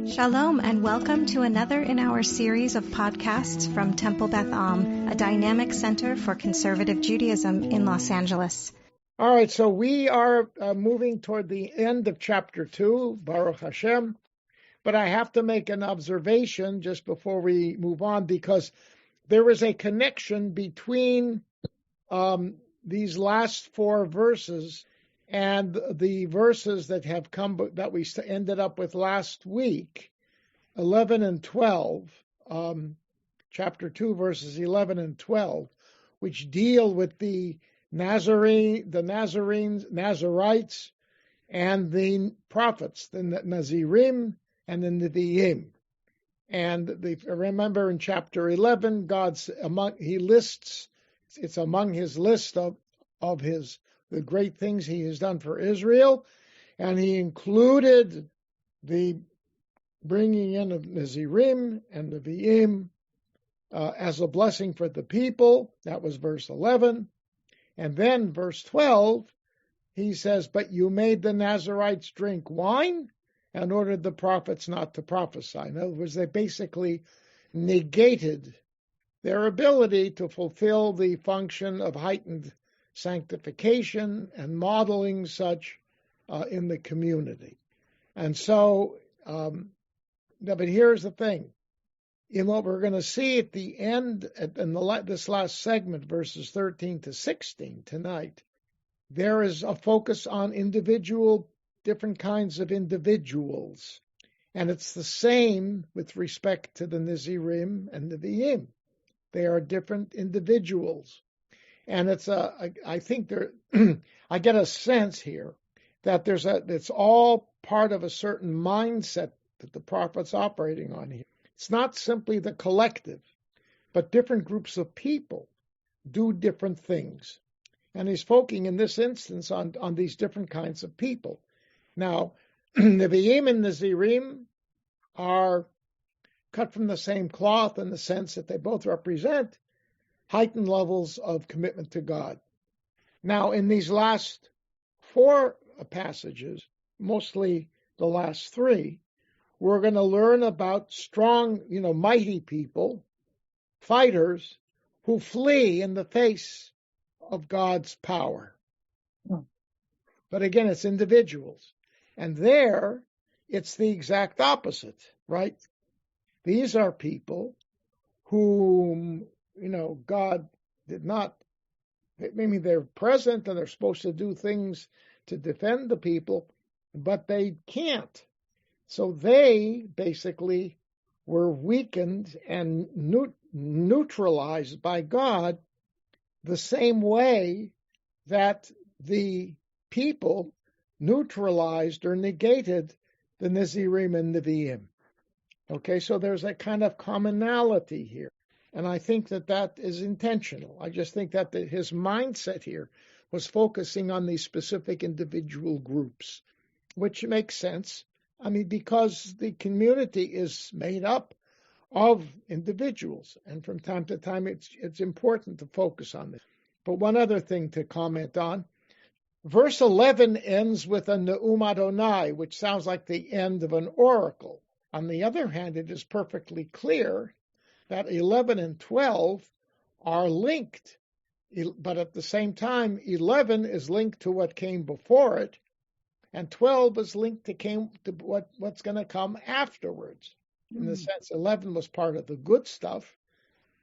Shalom and welcome to another in our series of podcasts from Temple Beth Am, a dynamic center for conservative Judaism in Los Angeles. All right, so we are moving toward the end of chapter 2, Baruch Hashem, but I have to make an observation just before we move on, because there is a connection between these last four verses and the verses that have come, that we ended up with last week, 11 and 12, chapter 2, verses 11 and 12, which deal with the Nazarites, and the prophets, the Nazirim and the Nevi'im. And remember in chapter 11, it's among his list of the great things he has done for Israel, and he included the bringing in of Nazirim and Nevi'im as a blessing for the people. That was verse 11. And then verse 12, he says, but you made the Nazarites drink wine and ordered the prophets not to prophesy. In other words, they basically negated their ability to fulfill the function of heightened sanctification and modeling such in the community. And so, but here's the thing. In what we're going to see at the end, this last segment, verses 13 to 16 tonight, there is a focus on different kinds of individuals. And it's the same with respect to the Nazirim and the Nevi'im. They are different individuals. And I think I get a sense here that it's all part of a certain mindset that the prophet's operating on here. It's not simply the collective, but different groups of people do different things. And he's focusing in this instance on these different kinds of people. Now, Nevi'im and Nazirim are cut from the same cloth in the sense that they both represent heightened levels of commitment to God. Now, in these last four passages, mostly the last three, we're going to learn about strong, mighty people, fighters, who flee in the face of God's power. But again, it's individuals. And there, it's the exact opposite, right? These are people whom, God did not, maybe they're present and they're supposed to do things to defend the people, but they can't. So they basically were weakened and neutralized by God the same way that the people neutralized or negated the Nazirim and Nevi'im. Okay, so there's a kind of commonality here. And I think that is intentional. I just think that his mindset here was focusing on these specific individual groups, which makes sense. I mean, because the community is made up of individuals, and from time to time it's important to focus on this. But one other thing to comment on, verse 11 ends with a Ne'um Adonai, which sounds like the end of an oracle. On the other hand, it is perfectly clear that 11 and 12 are linked, but at the same time, 11 is linked to what came before it, and 12 is linked to what's going to come afterwards. In the sense, 11 was part of the good stuff,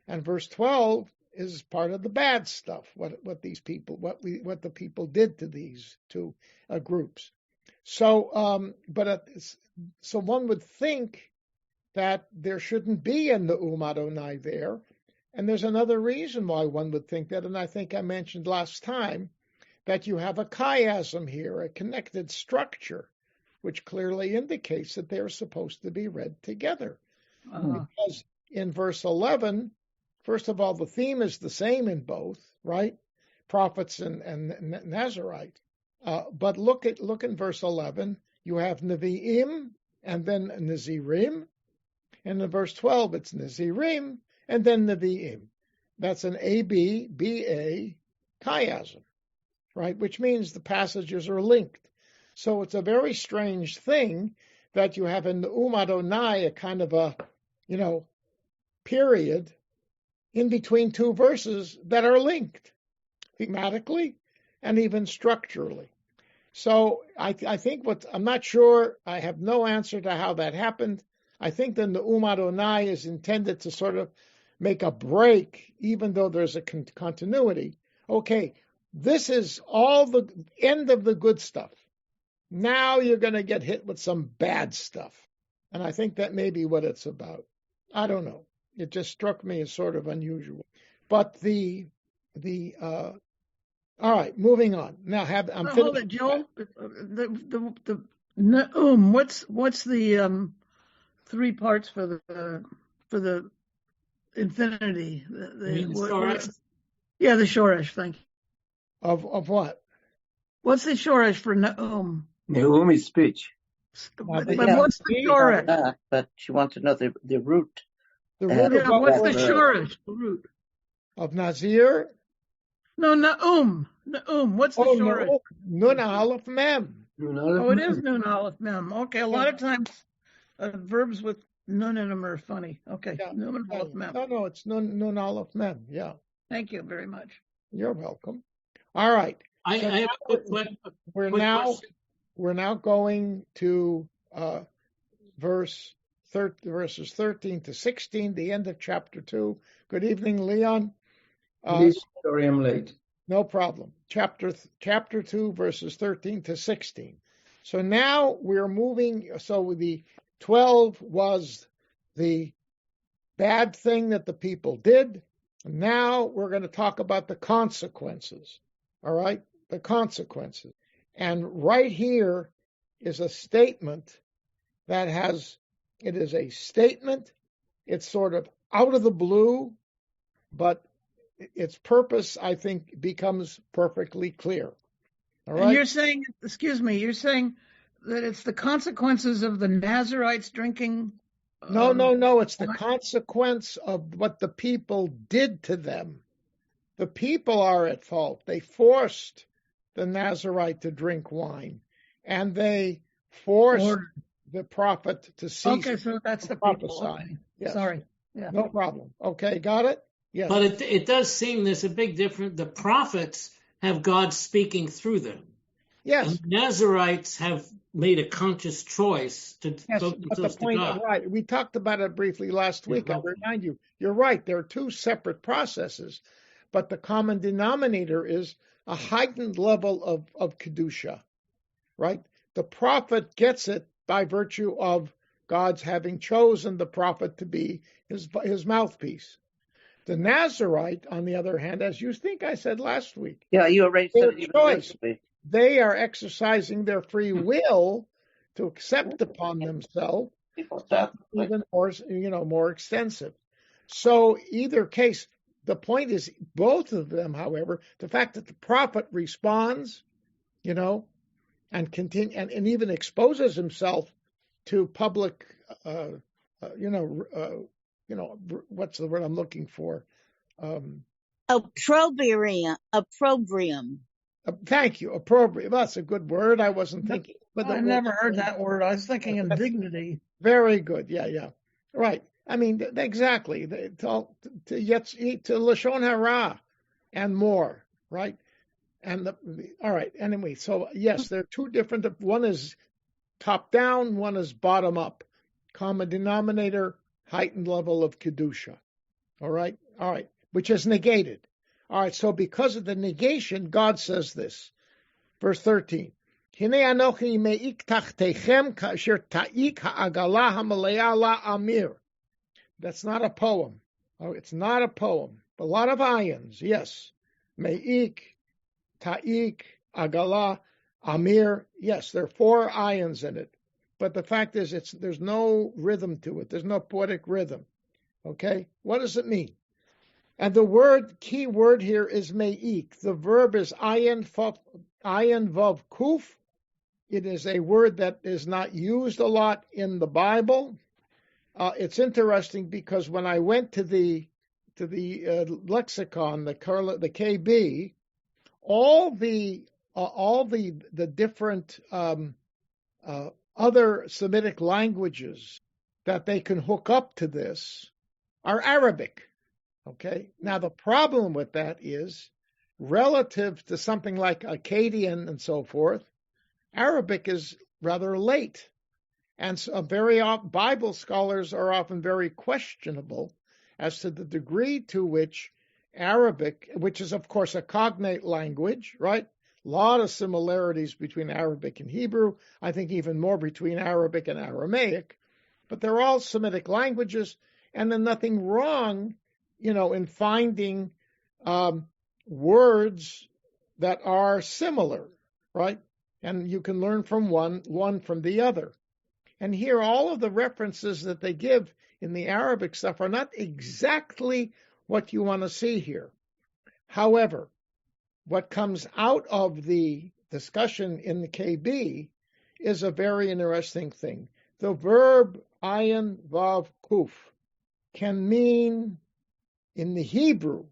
and verse 12 is part of the bad stuff. What the people did to these two groups. So, so one would think that there shouldn't be a Ne'um Adonai there, and there's another reason why one would think that, and I think I mentioned last time that you have a chiasm here, a connected structure, which clearly indicates that they're supposed to be read together. Because in verse 11, first of all, the theme is the same in both, right? Prophets and Nazarite. But look in verse 11, you have Nevi'im and then Nazirim. And in verse 12, it's Nazirim and then Nevi'im. That's an A-B-B-A chiasm, right? Which means the passages are linked. So it's a very strange thing that you have in the Adonai a kind of a, period in between two verses that are linked thematically and even structurally. So I think I'm not sure, I have no answer to how that happened. I think the Ne'um Adonai is intended to sort of make a break, even though there's a continuity. Okay, this is all the end of the good stuff. Now you're going to get hit with some bad stuff. And I think that may be what it's about. I don't know. It just struck me as sort of unusual. But all right, moving on. Now hold it, Joel. The Ne'um. What's the three parts for the infinity? Yeah, the shoresh. Thank you. Of what? What's the shoresh for Ne'um? Ne'um is speech. But what's the shoresh? But she wants to know the root. The root of what's the shoresh? The root of Nazir? No, Ne'um. What's the shoresh? Nun Aleph Mem. It is Nun Aleph Mem. Okay, a lot of times verbs with nun in them are funny. Okay, yeah. Nun Aleph Mem. No, it's Nun Aleph Mem. Yeah. Thank you very much. You're welcome. All right. I have a quick question. We're now going to verses 13 to 16, the end of chapter 2. Good evening, Leon. Sorry, I'm late. No problem. Chapter 2, verses 13 to 16. So now we're moving. So the 12 was the bad thing that the people did. Now we're going to talk about the consequences. All right? The consequences. And right here is a statement that it is a statement. It's sort of out of the blue, but its purpose, I think, becomes perfectly clear. All right? And you're saying that it's the consequences of the Nazarites drinking? No. It's the consequence of what the people did to them. The people are at fault. They forced the Nazarite to drink wine, and they forced the prophet to cease. Okay, so that's the people. Okay. Yes. Sorry. Yeah. No problem. Okay, got it? Yes. But it does seem there's a big difference. The prophets have God speaking through them. Yes. And Nazarites have made a conscious choice to devote themselves to God. Right. We talked about it briefly last week. I remind you, you're right. There are two separate processes, but the common denominator is a heightened level of Kedusha, right? The prophet gets it by virtue of God's having chosen the prophet to be his mouthpiece. The Nazarite, on the other hand, as you think I said last week, yeah, you already said it last week. They are exercising their free will to accept upon themselves even more extensive. So either case, the point is both of them, however, the fact that the prophet responds, and continue and even exposes himself to public, what's the word I'm looking for? Opprobrium. Thank you. Opprobrium. That's a good word. I wasn't thinking. But I never heard that word. I was thinking indignity. Very good. Yeah. Right. I mean, exactly. To Lashon Hara and more, right? And all right. Anyway, so yes, there are two different. One is top down. One is bottom up. Common denominator, heightened level of kedusha. All right. Which is negated. All right. So because of the negation, God says this, verse 13. Hine anochi me'ik tachtechem kasher ta'ik ha'agala ha'malea la'amir. That's not a poem. Oh, it's not a poem. A lot of ions, yes. Me'ik, ta'ik, agala, amir. Yes, there are 4 ions in it. But the fact is, there's no rhythm to it. There's no poetic rhythm. Okay? What does it mean? And the key word here is me'ik. The verb is ayin vav kuf. It is a word that is not used a lot in the Bible. It's interesting because when I went to the lexicon, the KB, all the different other Semitic languages that they can hook up to this are Arabic. Okay. Now, the problem with that is relative to something like Akkadian and so forth, Arabic is rather late. And so Bible scholars are often very questionable as to the degree to which Arabic, which is, of course, a cognate language, right? A lot of similarities between Arabic and Hebrew. I think even more between Arabic and Aramaic. But they're all Semitic languages, and there's nothing wrong, in finding words that are similar, right? And you can learn from one from the other. And here, all of the references that they give in the Arabic stuff are not exactly what you want to see here. However, what comes out of the discussion in the KB is a very interesting thing. The verb ayin vav kuf can mean, in the Hebrew,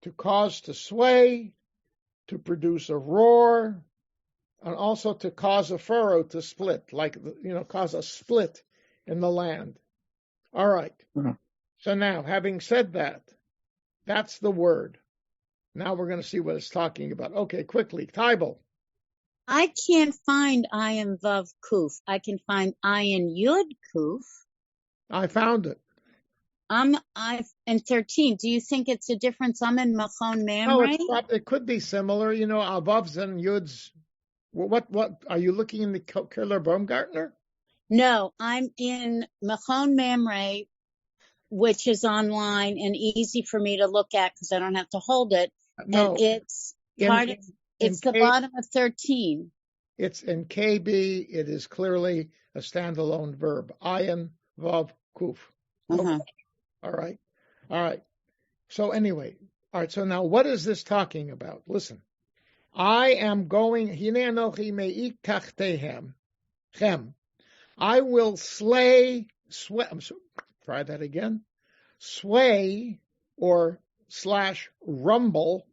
to cause to sway, to produce a roar, and also to cause a furrow to split, cause a split in the land. All right. Mm-hmm. So now, having said that, that's the word. Now we're going to see what it's talking about. Okay, quickly, Tybal. I can't find ayin vav kuf. I can find ayin yud kuf. I found it. I'm in 13. Do you think it's a difference? I'm in Machon Mamre. No, it could be similar. Avavs and yuds. What are you looking in the Killer Baumgartner? No, I'm in Machon Mamre, which is online and easy for me to look at because I don't have to hold it. No, and it's the bottom of 13. It's in KB. It is clearly a standalone verb. Ayin vav kuf. Uh-huh. Okay. All right. So anyway, all right. So now, what is this talking about? Listen, I am going. I will slay. Try that again. Sway or / rumble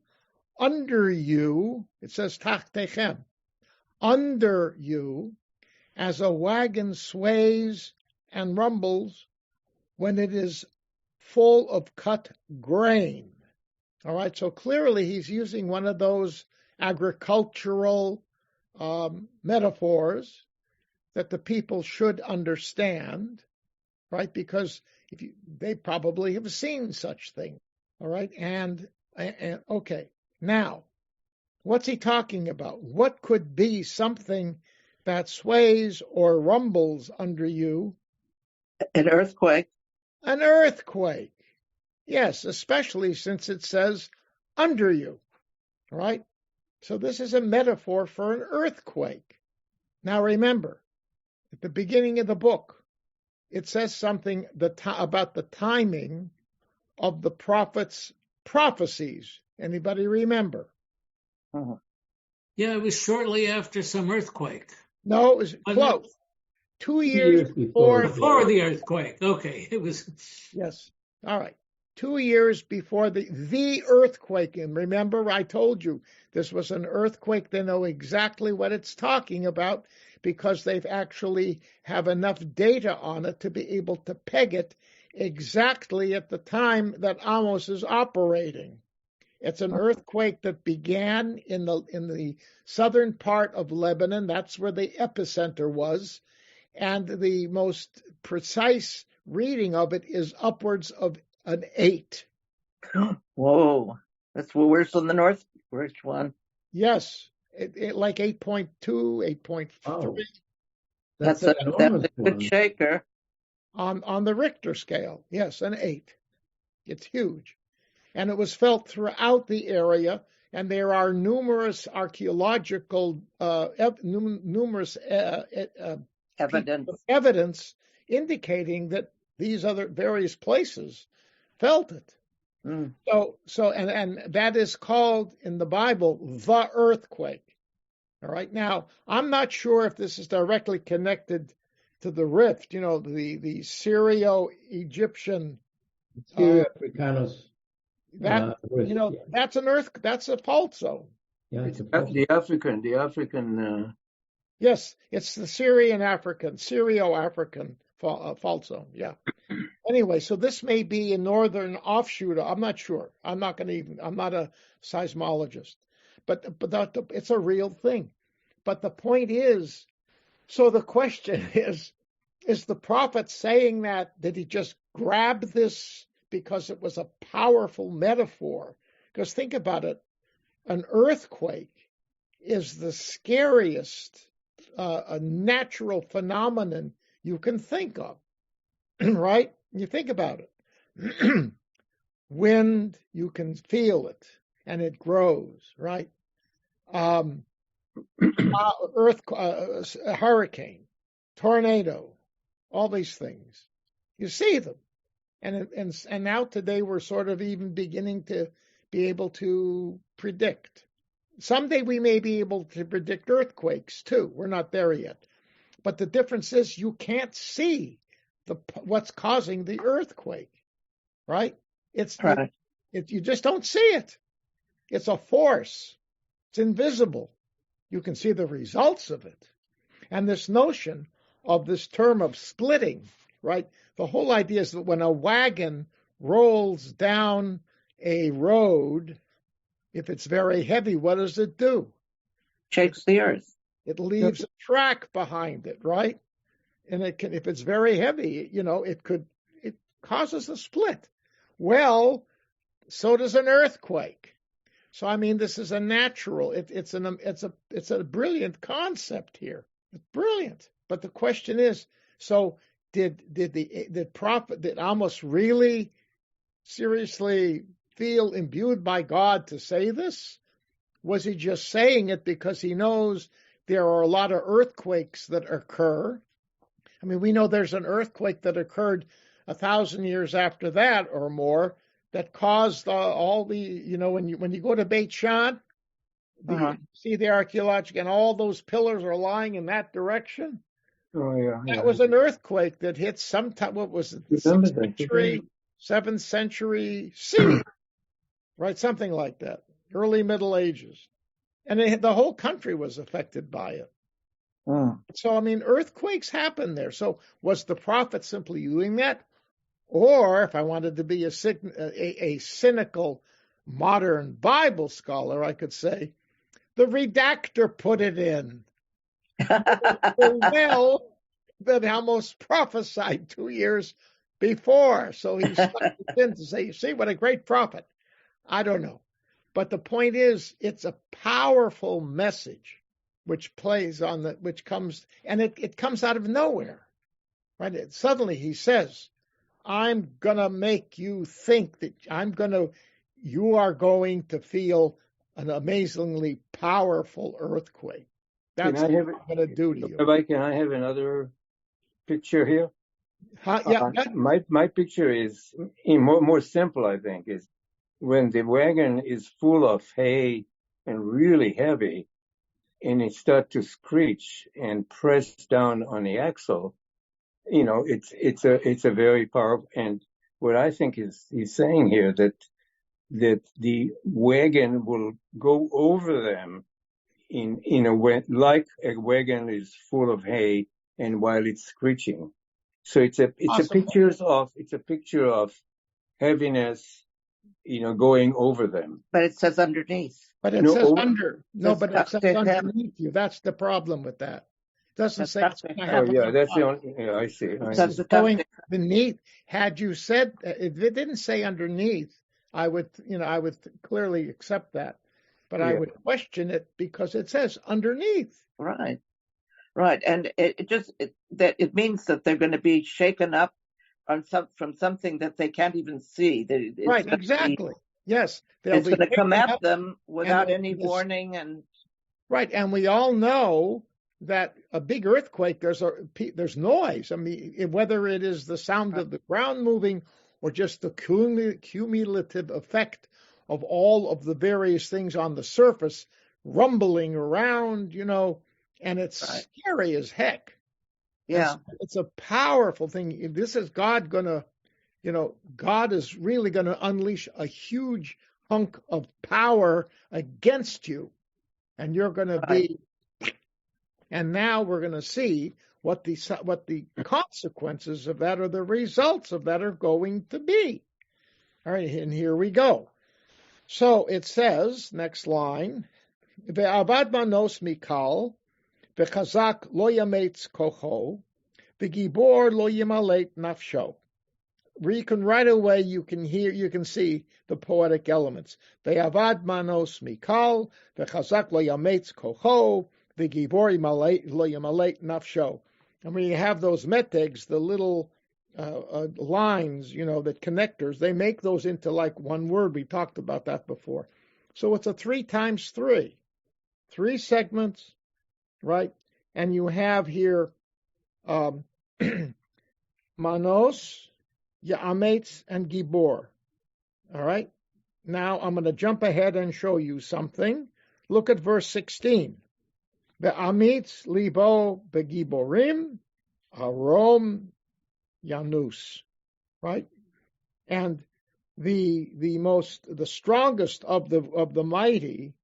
under you. It says tachtechem. Under you, as a wagon sways and rumbles when it is full of cut grain. All right, so clearly he's using one of those agricultural metaphors that the people should understand, right? Because they probably have seen such things. All right, and okay, now, what's he talking about? What could be something that sways or rumbles under you? An earthquake. An earthquake. Yes, especially since it says under you, right? So this is a metaphor for an earthquake. Now remember, at the beginning of the book, it says something about the timing of the prophet's prophecies. Anybody remember? Uh-huh. Yeah, it was shortly after some earthquake. No, it was close. 2 years before the earthquake. Okay, it was. Yes. All right. 2 years before the earthquake. And remember, I told you this was an earthquake. They know exactly what it's talking about because they've actually have enough data on it to be able to peg it exactly at the time that Amos is operating. It's an earthquake that began in the southern part of Lebanon. That's where the epicenter was. And the most precise reading of it is upwards of an 8. Whoa. That's worse than the north. Which one? Yes. It like 8.2, 8.3. Oh. That's a good shaker. On the Richter scale. Yes, an 8. It's huge. And it was felt throughout the area, and there are numerous archaeological, evidence indicating that these other various places felt it. Mm. So that is called in the Bible the earthquake. All right. Now, I'm not sure if this is directly connected to the rift. The Syrio-Egyptian. Syrio-Africanus. That's an that's a fault zone. Yeah, the African Yes, it's the Syrio-African fault zone. Yeah. Anyway, so this may be a northern offshoot. I'm not sure. I'm not a seismologist, but it's a real thing. But the point is, so the question is the prophet saying that? Did he just grab this because it was a powerful metaphor? Because think about it, an earthquake is the scariest a natural phenomenon you can think of, right? You think about it. Wind, you can feel it, and it grows, right? A hurricane, tornado, all these things, you see them, and now today we're sort of even beginning to be able to predict. Someday we may be able to predict earthquakes too. We're not there yet. But the difference is you can't see what's causing the earthquake, right? Right. You just don't see it. It's a force. It's invisible. You can see the results of it. And this notion of this term of splitting, right? The whole idea is that when a wagon rolls down a road, if it's very heavy, what does it do? Shakes the earth. It leaves a track behind it, right? And if it's very heavy, it causes a split. Well, so does an earthquake. So I mean, this is a natural. It's a brilliant concept here. It's brilliant. But the question is, so did Amos really seriously feel imbued by God to say this? Was he just saying it because he knows there are a lot of earthquakes that occur? I mean, we know there's an earthquake that occurred 1,000 years after that or more that caused all the, when you go to Beit Shan, see the archaeological, and all those pillars are lying in that direction. Oh, yeah. That was an earthquake that hit sometime, what was it, the 6th century, 7th century C, right? Something like that, early Middle Ages. And the whole country was affected by it. So, I mean, earthquakes happen there. So was the prophet simply doing that? Or, if I wanted to be a cynical modern Bible scholar, I could say, the redactor put it in. Well, that Amos prophesied 2 years before. So he stuck it in to say, you see, what a great prophet. I don't know. But the point is, it's a powerful message which plays on which comes, and it comes out of nowhere, right? Suddenly he says, I'm going to make you think that you are going to feel an amazingly powerful earthquake. That's what I'm going to do to you. Rabbi, can I have another picture here? Yeah. My picture is more simple, I think, is when the wagon is full of hay and really heavy, and it starts to screech and press down on the axle, it's a very powerful. And what I think he's saying here that the wagon will go over them in a way like a wagon is full of hay, and while it's screeching. So it's a picture of heaviness, going over them. But it says underneath. But it says under. No, but it says underneath you. That's the problem with that. It doesn't say it's going to happen. Oh, yeah, that's the only. Yeah, I see. It's going beneath. Had you said if it didn't say underneath, I would clearly accept that. But I would question it because it says underneath. Right. And it means that they're going to be shaken up from something that they can't even see. Right, exactly. Yes. It's going to come at them without any warning. Right, and we all know that a big earthquake, there's noise. I mean, whether it is the sound of the ground moving or just the cumulative effect of all of the various things on the surface rumbling around, and it's scary as heck. Yeah. It's a powerful thing. This is God God is really going to unleash a huge hunk of power against you, and you're going to be, And now we're going to see what the consequences of that or the results of that are going to be. All right, and here we go. So it says, next line, Ve'avad manos mikal, ve'chazak lo yametz kocho, ve'gibor lo yimalet nafsho. Right away you can see the poetic elements. Ve'avad manos mikal, ve'chazak lo yametz kocho, ve'gibor lo yimalet nafsho. And when you have those metegs, the little lines, that connectors, they make those into like one word. We talked about that before. So it's a 3 times 3. 3 segments, right? And you have here Manos, Ya'ametz, and Gibor. All right? Now I'm going to jump ahead and show you something. Look at verse 16. Ve'amitz libo begiborim, arom Yanus, right? And the strongest of the mighty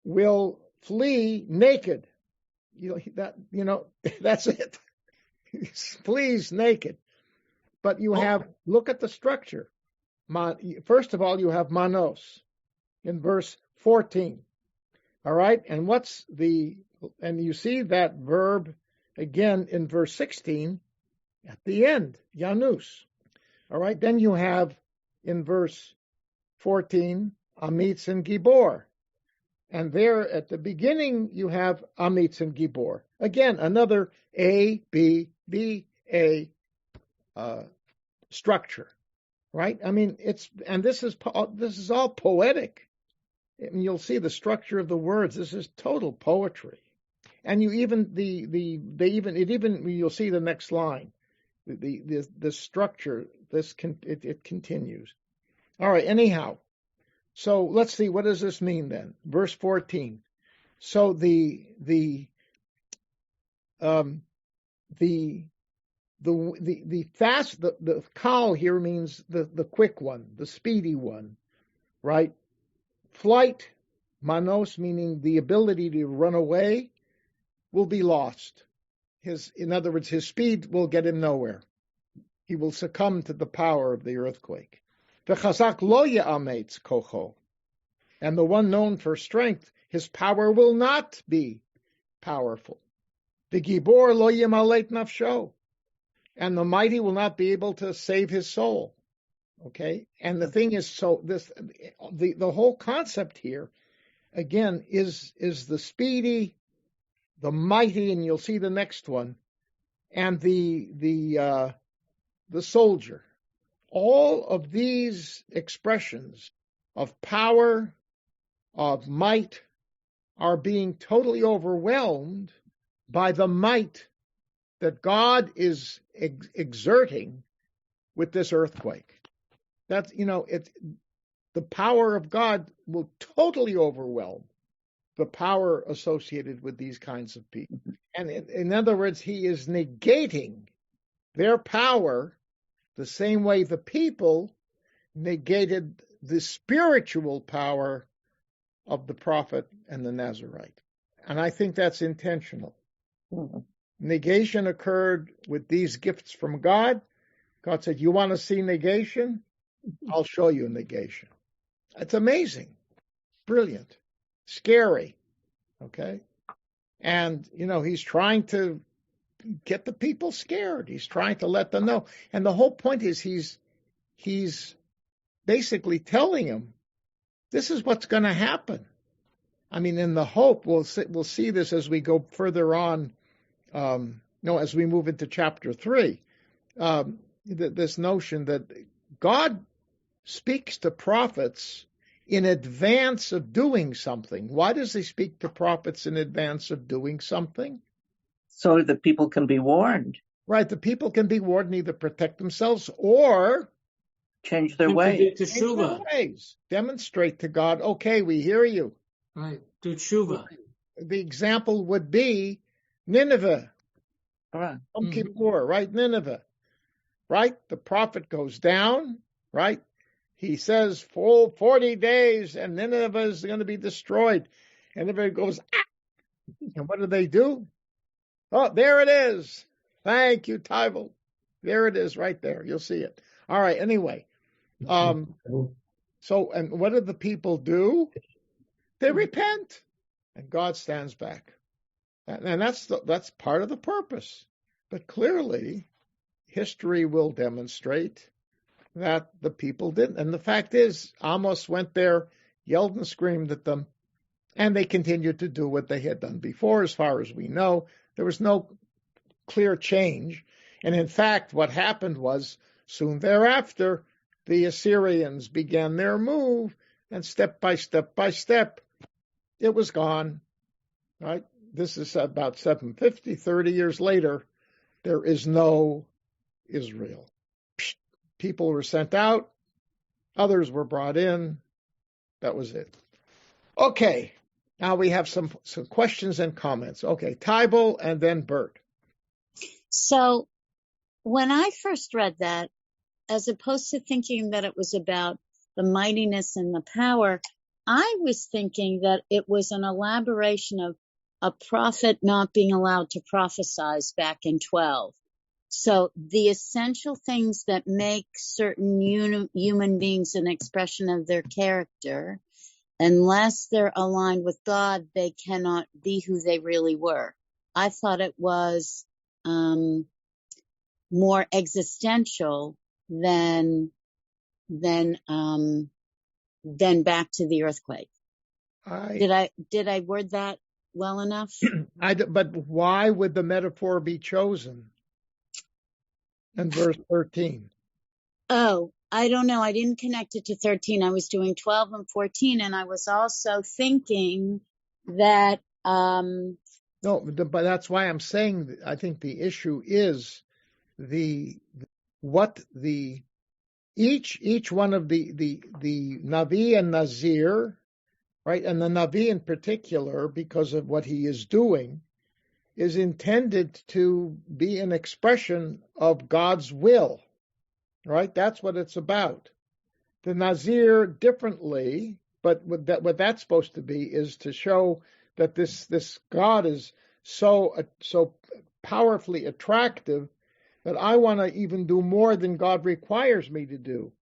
will flee naked. That's it. Flees naked. But you have, look at the structure. First of all, you have manos in verse 14. All right, and and you see that verb again in verse 16. At the end, Yanus. All right, then you have in verse 14, Amitz and Gibor. And there at the beginning, you have Amitz and Gibor. Again, another A, B, B, A structure, right? I mean, this is all poetic. And you'll see the structure of the words. This is total poetry. And you even, you'll see the next line. The structure, it continues. All right, anyhow. So let's see, what does this mean then? Verse 14. So the kal here means the quick one, the speedy one, right? Flight, manos, meaning the ability to run away, will be lost. In other words, his speed will get him nowhere. He will succumb to the power of the earthquake. V'chazak lo ya'ametz kocho. And the one known for strength, his power will not be powerful. V'gibor lo yimalet nafsho. And the mighty will not be able to save his soul. Okay? And the thing is, the whole concept here, again, is the speedy, the mighty, and you'll see the next one, and the soldier. All of these expressions of power, of might, are being totally overwhelmed by the might that God is exerting with this earthquake. That's, the power of God will totally overwhelm the power associated with these kinds of people. And in other words, he is negating their power the same way the people negated the spiritual power of the prophet and the Nazarite. And I think that's intentional. Mm-hmm. Negation occurred with these gifts from God. God said, you want to see negation? I'll show you negation. It's amazing. Brilliant. Scary. Okay? And, he's trying to get the people scared. He's trying to let them know. And the whole point is he's basically telling them, this is what's going to happen. I mean, in the hope, we'll see this as we go further on, as we move into chapter 3, this notion that God speaks to prophets in advance of doing something. Why does he speak to prophets in advance of doing something? So the people can be warned. Right, the people can be warned, either protect themselves or change their ways. Demonstrate to God, okay, we hear you. Right, do tshuva. The example would be Nineveh. Right. Yom Kippur, right? Nineveh. Right? The prophet goes down, right? He says, full 40 days and Nineveh is going to be destroyed. And everybody goes, ah! And what do? Oh, there it is. Thank you, Tybalt. There it is right there. You'll see it. All right. Anyway, so, and what do the people do? They repent, and God stands back. And that's part of the purpose. But clearly, history will demonstrate that the people didn't. And the fact is, Amos went there, yelled and screamed at them, and they continued to do what they had done before, as far as we know. There was no clear change. And in fact, what happened was, soon thereafter, the Assyrians began their move, and step by step by step, it was gone. Right? This is about 750, 30 years later. There is no Israel. People were sent out. Others were brought in. That was it. Okay. Now we have some questions and comments. Okay. Tybalt and then Bert. So when I first read that, as opposed to thinking that it was about the mightiness and the power, I was thinking that it was an elaboration of a prophet not being allowed to prophesy back in 12. So the essential things that make certain human beings an expression of their character, unless they're aligned with God, they cannot be who they really were. I thought it was more existential than back to the earthquake. Did I word that well enough? But why would the metaphor be chosen in verse 13? Oh, I don't know. I didn't connect it to 13. I was doing 12 and 14, and I was also thinking that no, but that's why I'm saying I think the issue is each one of the Navi and Nazir, right, and the Navi in particular, because of what he is doing, is intended to be an expression of God's will, right? That's what it's about. The Nazir differently, but what that's supposed to be is to show that this God is so powerfully attractive that I want to even do more than God requires me to do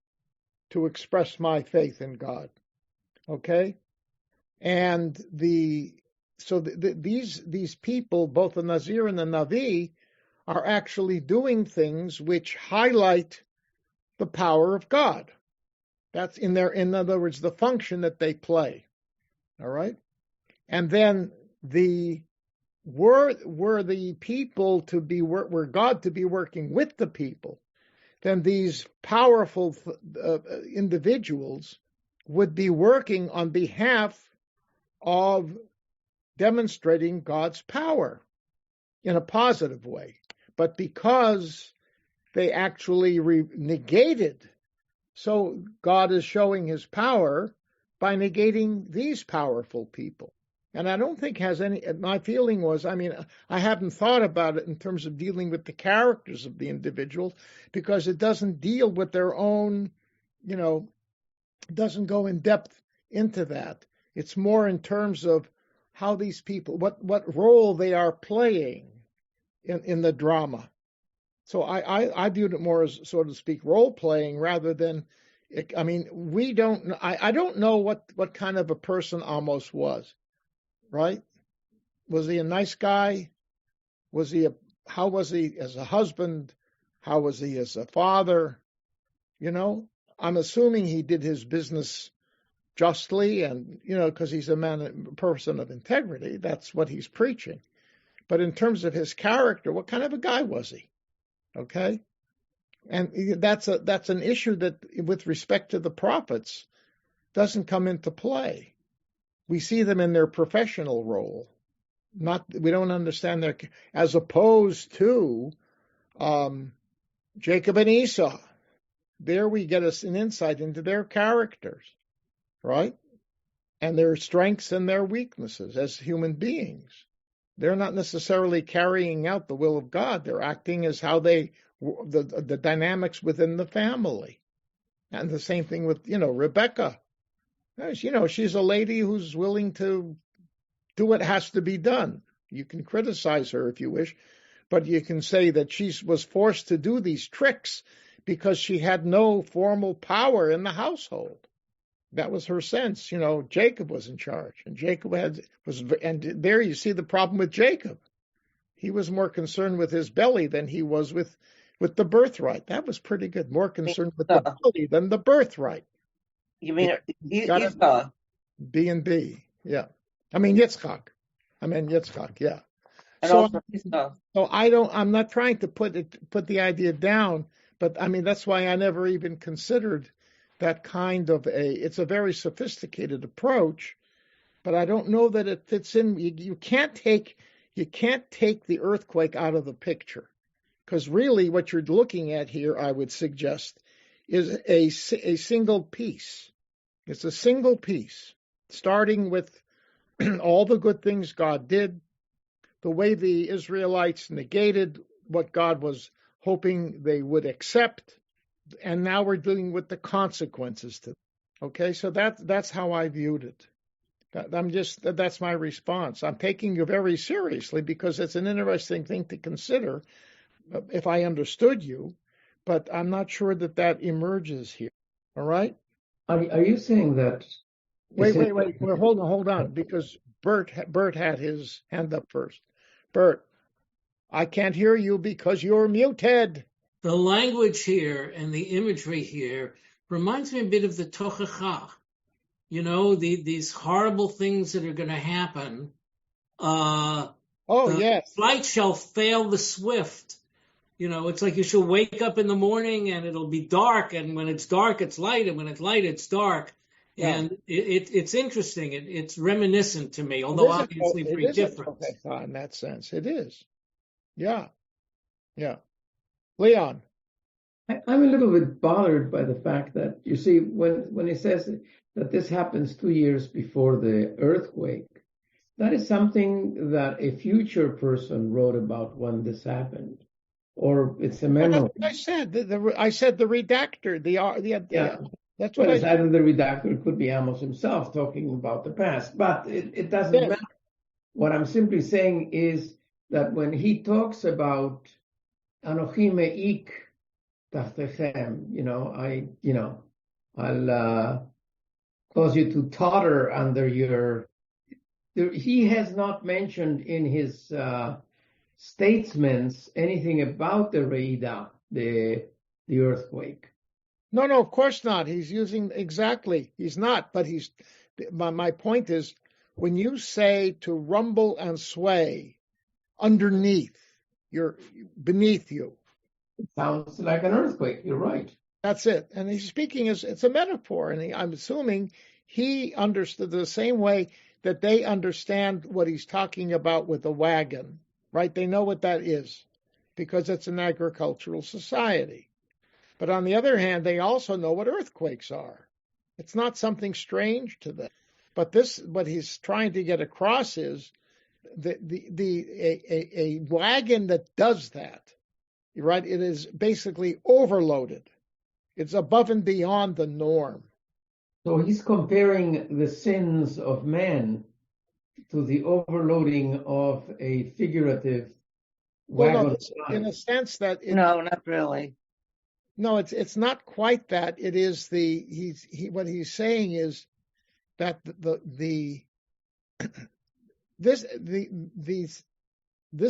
to express my faith in God. Okay? And these people, both the Nazir and the Navi, are actually doing things which highlight the power of God. That's in other words, the function that they play. All right? And then were the people to be were God to be working with the people, then these powerful individuals would be working on behalf of demonstrating God's power in a positive way. But because they actually negated, so God is showing his power by negating these powerful people. And I don't think my feeling was, I haven't thought about it in terms of dealing with the characters of the individuals, because it doesn't deal with their own, doesn't go in depth into that. It's more in terms of how these people, what role they are playing in the drama. So I viewed it more as, so to speak, role playing rather than, I don't know what kind of a person Amos was. Right? Was he a nice guy? How was he as a husband? How was he as a father? I'm assuming he did his business justly and, because he's a person of integrity. That's what he's preaching. But in terms of his character, what kind of a guy was he? Okay? And that's an issue that, with respect to the prophets, doesn't come into play. We see them in their professional role. We don't understand their, as opposed to Jacob and Esau. There we get us an insight into their characters, right? And their strengths and their weaknesses as human beings. They're not necessarily carrying out the will of God. They're acting as how the dynamics within the family. And the same thing with, Rebecca. She's a lady who's willing to do what has to be done. You can criticize her if you wish, but you can say that she was forced to do these tricks because she had no formal power in the household. That was her sense. Jacob was in charge, and and there you see the problem with Jacob. He was more concerned with his belly than he was with the birthright. That was pretty good. More concerned with the belly than the birthright. You mean Esau? B and B, yeah. Yitzchak. Yeah. And also Esau. So I'm not trying to put the idea down, but that's why I never even considered that kind of it's a very sophisticated approach, but I don't know that it fits in. You can't take the earthquake out of the picture, because really what you're looking at here, I would suggest, is a single piece. It's a single piece, starting with all the good things God did, the way the Israelites negated what God was hoping they would accept, and now we're dealing with the consequences to it. Okay, so that's how I viewed it. That's my response. I'm taking you very seriously because it's an interesting thing to consider if I understood you, but I'm not sure that emerges here. All right? Are you saying that? Wait. Well, hold on, because Bert had his hand up first. Bert, I can't hear you because you're muted. The language here and the imagery here reminds me a bit of the Tochacha. These horrible things that are going to happen. Yes. Light shall fail the swift. It's like you shall wake up in the morning and it'll be dark, and when it's dark, it's light, and when it's light, it's dark. Yeah. And it's interesting. It's reminiscent to me, although obviously very different. In that sense, it is. Yeah. Leon. I'm a little bit bothered by the fact that, you see, when it says that this happens 2 years before the earthquake, that is something that a future person wrote about when this happened, or it's a memory. I said I said the redactor. That's what I said. Either the redactor, could be Amos himself talking about the past, but it doesn't matter. What I'm simply saying is that when he talks about Anochi me'ik tachtechem, I'll cause you to totter under your. He has not mentioned in his statements anything about the Re'idah, the earthquake. No, of course not. He's using exactly. He's not, but my point is, when you say to rumble and sway underneath, you're beneath you. It sounds like an earthquake. You're right. That's it. And he's speaking it's a metaphor, and I'm assuming he understood the same way that they understand what he's talking about with the wagon, right? They know what that is because it's an agricultural society. But on the other hand, they also know what earthquakes are. It's not something strange to them. But what he's trying to get across is a wagon that does that, right? It is basically overloaded. It's above and beyond the norm. So he's comparing the sins of man to the overloading of a figurative wagon. No, in a sense that no, not really. No, it's not quite that. It is what he's saying is that this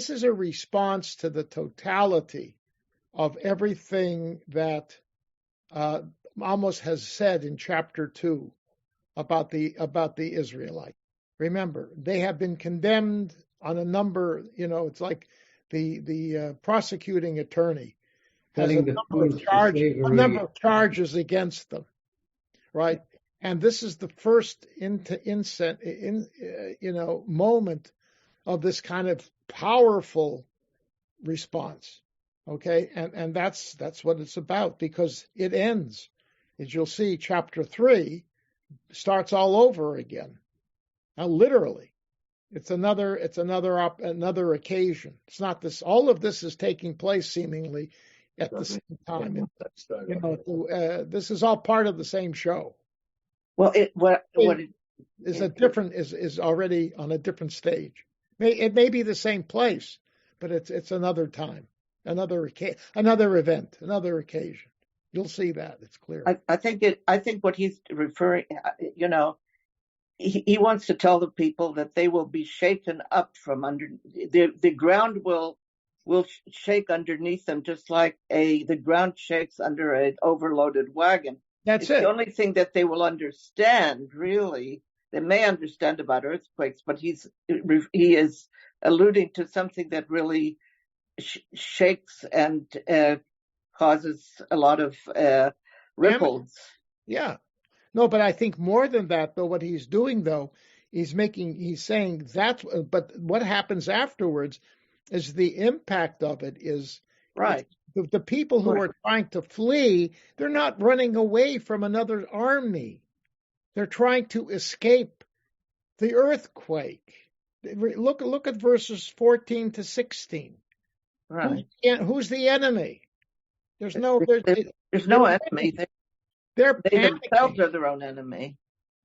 is a response to the totality of everything that Amos has said in chapter 2 about the Israelites. Remember, they have been condemned on a number. It's like the prosecuting attorney has a number of charges against them, right? And this is the first moment of this kind of powerful response. Okay, and that's what it's about, because it ends, as you'll see, chapter 3 starts all over again. Now, literally, it's another occasion. It's not this. All of this is taking place seemingly at the same time. This is all part of the same show. Well, is already on a different stage. It may be the same place, but it's another time, another event, another occasion. You'll see that. It's clear. I think what he's referring, he wants to tell the people that they will be shaken up from under the ground will shake underneath them, just like the ground shakes under an overloaded wagon. It's the only thing that they will understand, really. They may understand about earthquakes, but he is alluding to something that really shakes and causes a lot of ripples. Yeah. No, but I think more than that, though, what he's doing, though, he's saying that, but what happens afterwards is the impact of it is right. The people who are trying to flee, they're not running away from another army. They're trying to escape the earthquake. Look at verses 14 to 16. Right. Who's the enemy? There's no enemy. They themselves are their own enemy.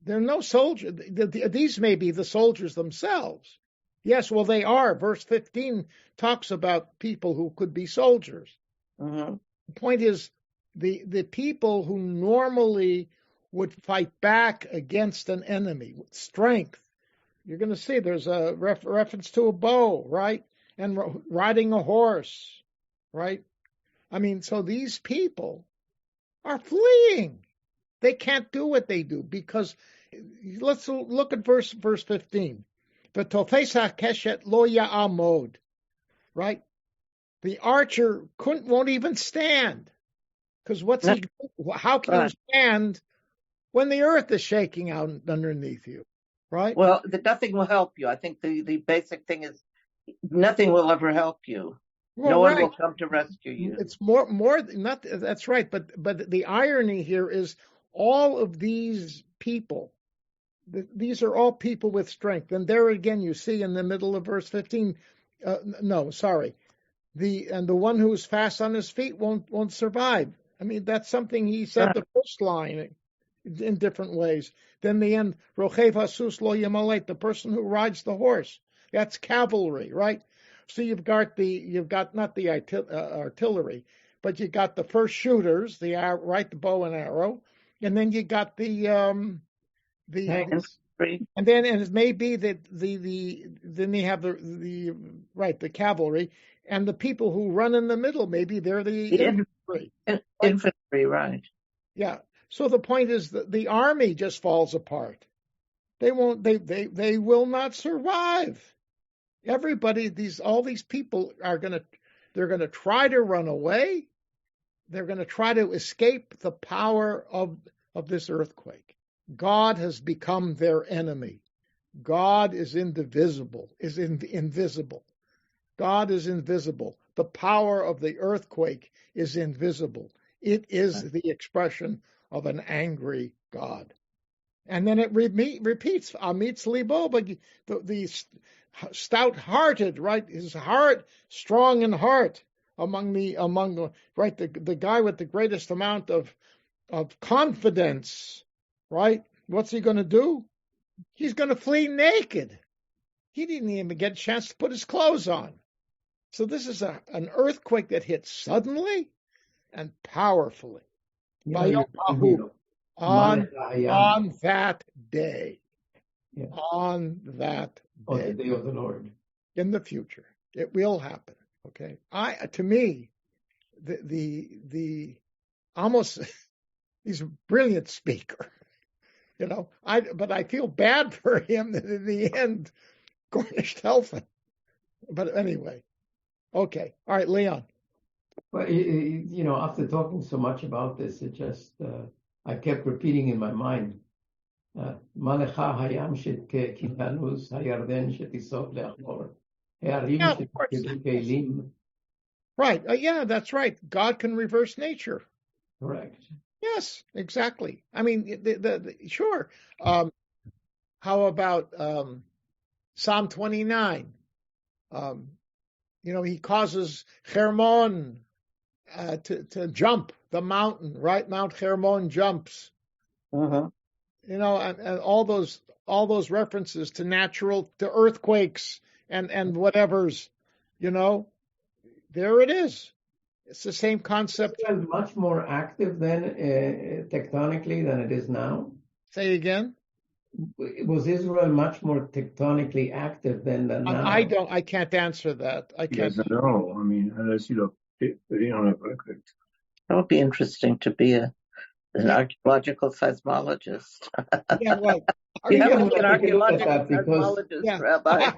There are no soldiers. These may be the soldiers themselves. Yes, well, they are. Verse 15 talks about people who could be soldiers. Mm-hmm. The point is, the people who normally would fight back against an enemy with strength. You're going to see there's a reference to a bow, right? And riding a horse, right? I mean, so these people are fleeing. They can't do what they do because let's look at verse 15. V'tofes keshet lo ya'amod, right? The archer won't even stand because how can you stand when the earth is shaking out underneath you, right? Well, nothing will help you. I think the basic thing is nothing will ever help you. Well, no one will come to rescue you. It's more not that's right, but the irony here is all of these people, these are all people with strength, and there again you see in the middle of verse 15. The one who is fast on his feet won't survive. I mean, that's something he said the first line in different ways. Then the end, Rochev Hasus lo Yamalet, the person who rides the horse. That's cavalry, right? So you've got not the artillery, but you got the first shooters, the bow and arrow, and then you got the and it may be that then you have the cavalry and the people who run in the middle. Maybe they're the infantry. Infantry, right? Yeah. So the point is that the army just falls apart. They won't. They will not survive. Everybody, all these people they're going to try to run away. They're going to try to escape the power of this earthquake. God has become their enemy. God is invisible. God is invisible. The power of the earthquake is invisible. It is the expression of an angry God. And then it repeats, Amitz libo, but the stout-hearted, right? His heart, strong in heart, among the guy with the greatest amount of confidence, right? What's he going to do? He's going to flee naked. He didn't even get a chance to put his clothes on. So this is an earthquake that hit suddenly and powerfully. On that day. Yeah. On that day. The day of the Lord. In the future. It will happen. Okay. To me, the Amos, he's a brilliant speaker. But I feel bad for him that in the end, Gornish Telfin. But anyway. Okay. All right, Leon. Well, after talking so much about this, it just, I kept repeating in my mind, Malecha hayam shekitanus hayarden shetisot le'achor. Right. Yeah, that's right. God can reverse nature. Correct. Yes, exactly. I mean, sure. How about Psalm 29? He causes Hermon to jump the mountain, right? Mount Hermon jumps. Uh-huh. And all those references to earthquakes and whatever's, there it is. It's the same concept. Israel much more active then tectonically than it is now? Say again? Was Israel much more tectonically active then than now? I can't answer that. I He can't. doesn't know. I mean, unless you look on a record. That would be interesting to be an archaeological seismologist. Yeah, well, You have I'm to be an gonna take a look at archaeological that because seismologist, Rabbi.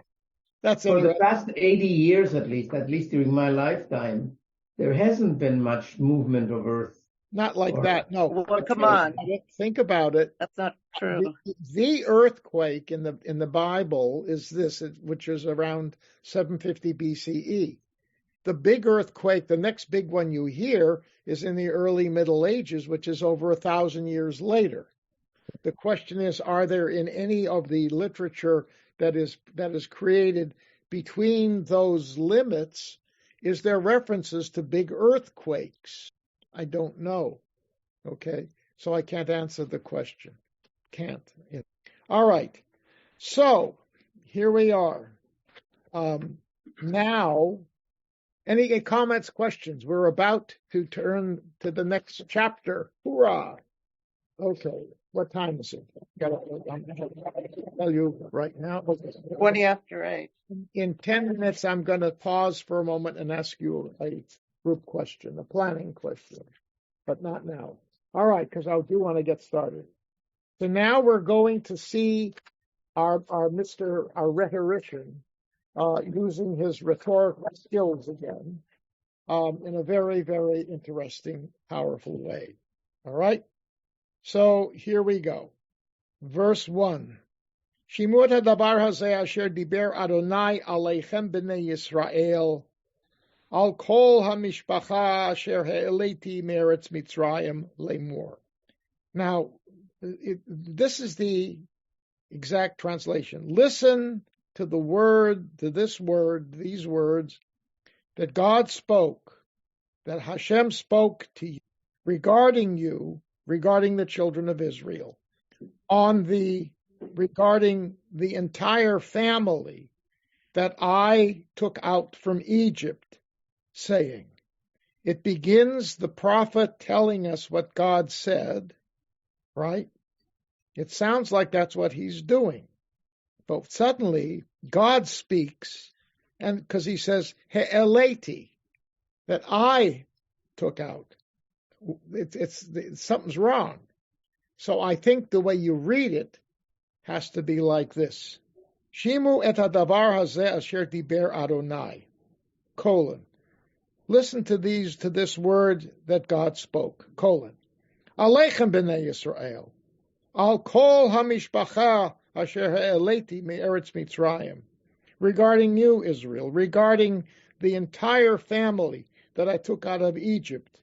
that's for the it. past 80 years at least during my lifetime, there hasn't been much movement of Earth. Not like that. No. Well, come on. Think about it. That's not true. The earthquake in the Bible is this, which is around 750 BCE. The big earthquake, the next big one you hear, is in the early Middle Ages, which is over 1,000 years later. The question is, are there in any of the literature that is created between those limits, is there references to big earthquakes? I don't know. Okay, so I can't answer the question. Can't. All right. So here we are. Now, any comments, questions? We're about to turn to the next chapter. Hoorah! Okay. What time is it? I'm going to tell you right now. 20 after 8. In 10 minutes, I'm going to pause for a moment and ask you a group question, a planning question, but not now. All right, because I do want to get started. So now we're going to see our rhetorician using his rhetorical skills again in a very, very interesting, powerful way. All right? So here we go. Verse 1. Shimut hadabar hazeh asher diber Adonai aleichem b'nei Yisrael al kol hamishpacha asher ha'eleti me'eretz Mitzrayim lemor. Now, this is the exact translation. Listen to these words that God spoke, that Hashem spoke to you, regarding the children of Israel, regarding the entire family that I took out from Egypt, saying, it begins the prophet telling us what God said, right? It sounds like that's what he's doing. But suddenly, God speaks, and because he says, He'eleti, that I took out. Something's wrong. So I think the way you read it has to be like this. Shimu et hadavar hazeh asher diber Adonai, : listen to this word that God spoke, : Aleichem b'nei Yisrael, al kol hamishpacha asher ha'eleti me'eretz Mitzrayim, regarding you, Israel, regarding the entire family that I took out of Egypt.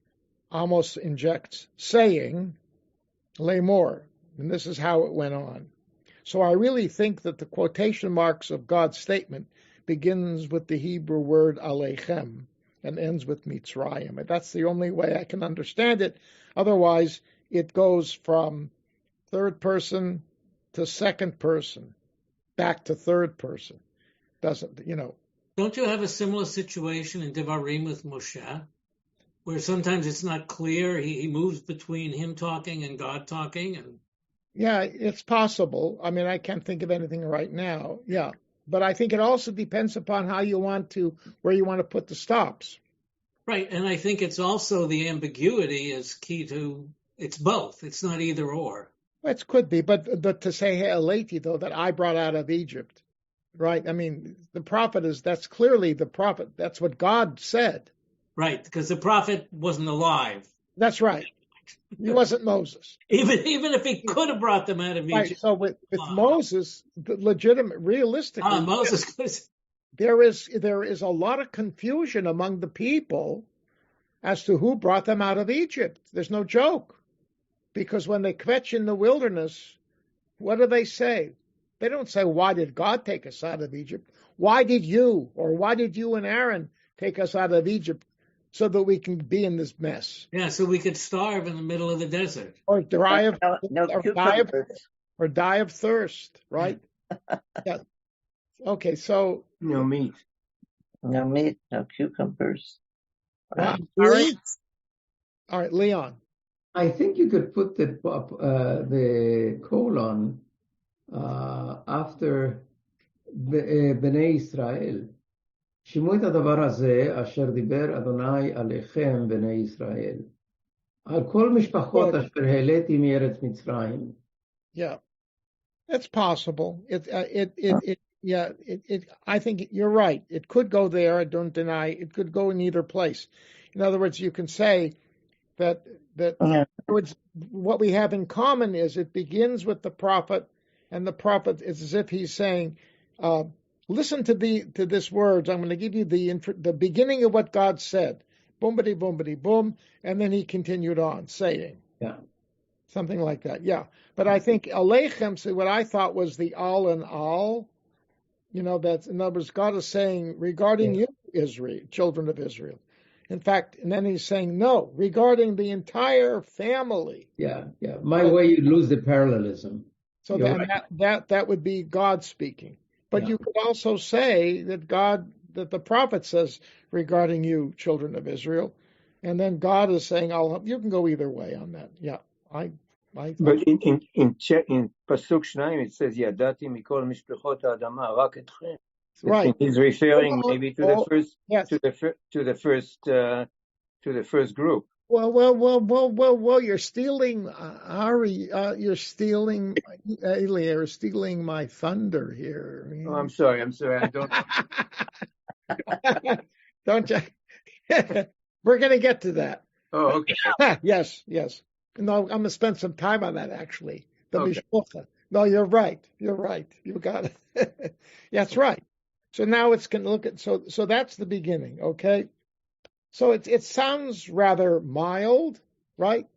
Amos injects, saying, lemor, and this is how it went on. So I really think that the quotation marks of God's statement begins with the Hebrew word aleichem and ends with Mitzrayim. And that's the only way I can understand it. Otherwise, it goes from third person to second person, back to third person. Don't you have a similar situation in Devarim with Moshe, where sometimes it's not clear, he moves between him talking and God talking? And yeah, it's possible. I mean, I can't think of anything right now. Yeah, but I think it also depends upon where you want to put the stops. Right, and I think it's also the ambiguity is key to, it's both. It's not either or. Well, it could be, but to say He'eleti, though, that I brought out of Egypt, right? I mean, that's clearly the prophet. That's what God said. Right, because the prophet wasn't alive. That's right. He wasn't Moses. Even if he could have brought them out of Egypt. Right, so with Moses, realistically, Moses, there is a lot of confusion among the people as to who brought them out of Egypt. There's no joke. Because when they kvetch in the wilderness, what do they say? They don't say, why did God take us out of Egypt? Why did you and Aaron take us out of Egypt so that we can be in this mess? Yeah, so we could starve in the middle of the desert. Or die of thirst, right? Yeah. Okay, so No meat. No meat, no cucumbers. wow. Right. All right, Leeks. all right, Leon. I think you could put the colon after בני ישראל. שמעו את הדבר הזה אשר דיבר אדוני עליכם בני ישראל. על כל משפחות Good. אשר העליתי מארץ מצרים. Yeah, it's possible. I think you're right. It could go there. I don't deny. It could go in either place. In other words, you can say that Yeah. in other words, what we have in common is it begins with the prophet, and the prophet is as if he's saying, "Listen to this words. I'm going to give you the beginning of what God said." Boomity boomity boom, and then he continued on saying, Yeah. something like that. Yeah, but I think Aleichem, so what I thought was the all in all. That's in other words, God is saying regarding you, Israel, children of Israel. In fact, and then he's saying no, regarding the entire family. Yeah. My way, you lose the parallelism. So that would be God speaking. But Yeah. you could also say that the prophet says regarding you, children of Israel, and then God is saying, you can go either way on that. Yeah, But in Pasuk Shnaim it says, "Yadati mikol mishpechot ha'adama rak etchem." right. He's referring maybe to the first, yes. to the first group. Well, you're stealing, Ari. You're stealing, Eli. You're stealing my thunder here. Oh, I'm sorry. I don't. Don't you? We're going to get to that. Oh, okay. Yes. No, I'm going to spend some time on that actually. The Okay. Mishpocha. No, you're right. You got it. That's right. So now it's going to look at so that's the beginning. Okay. So it sounds rather mild, right?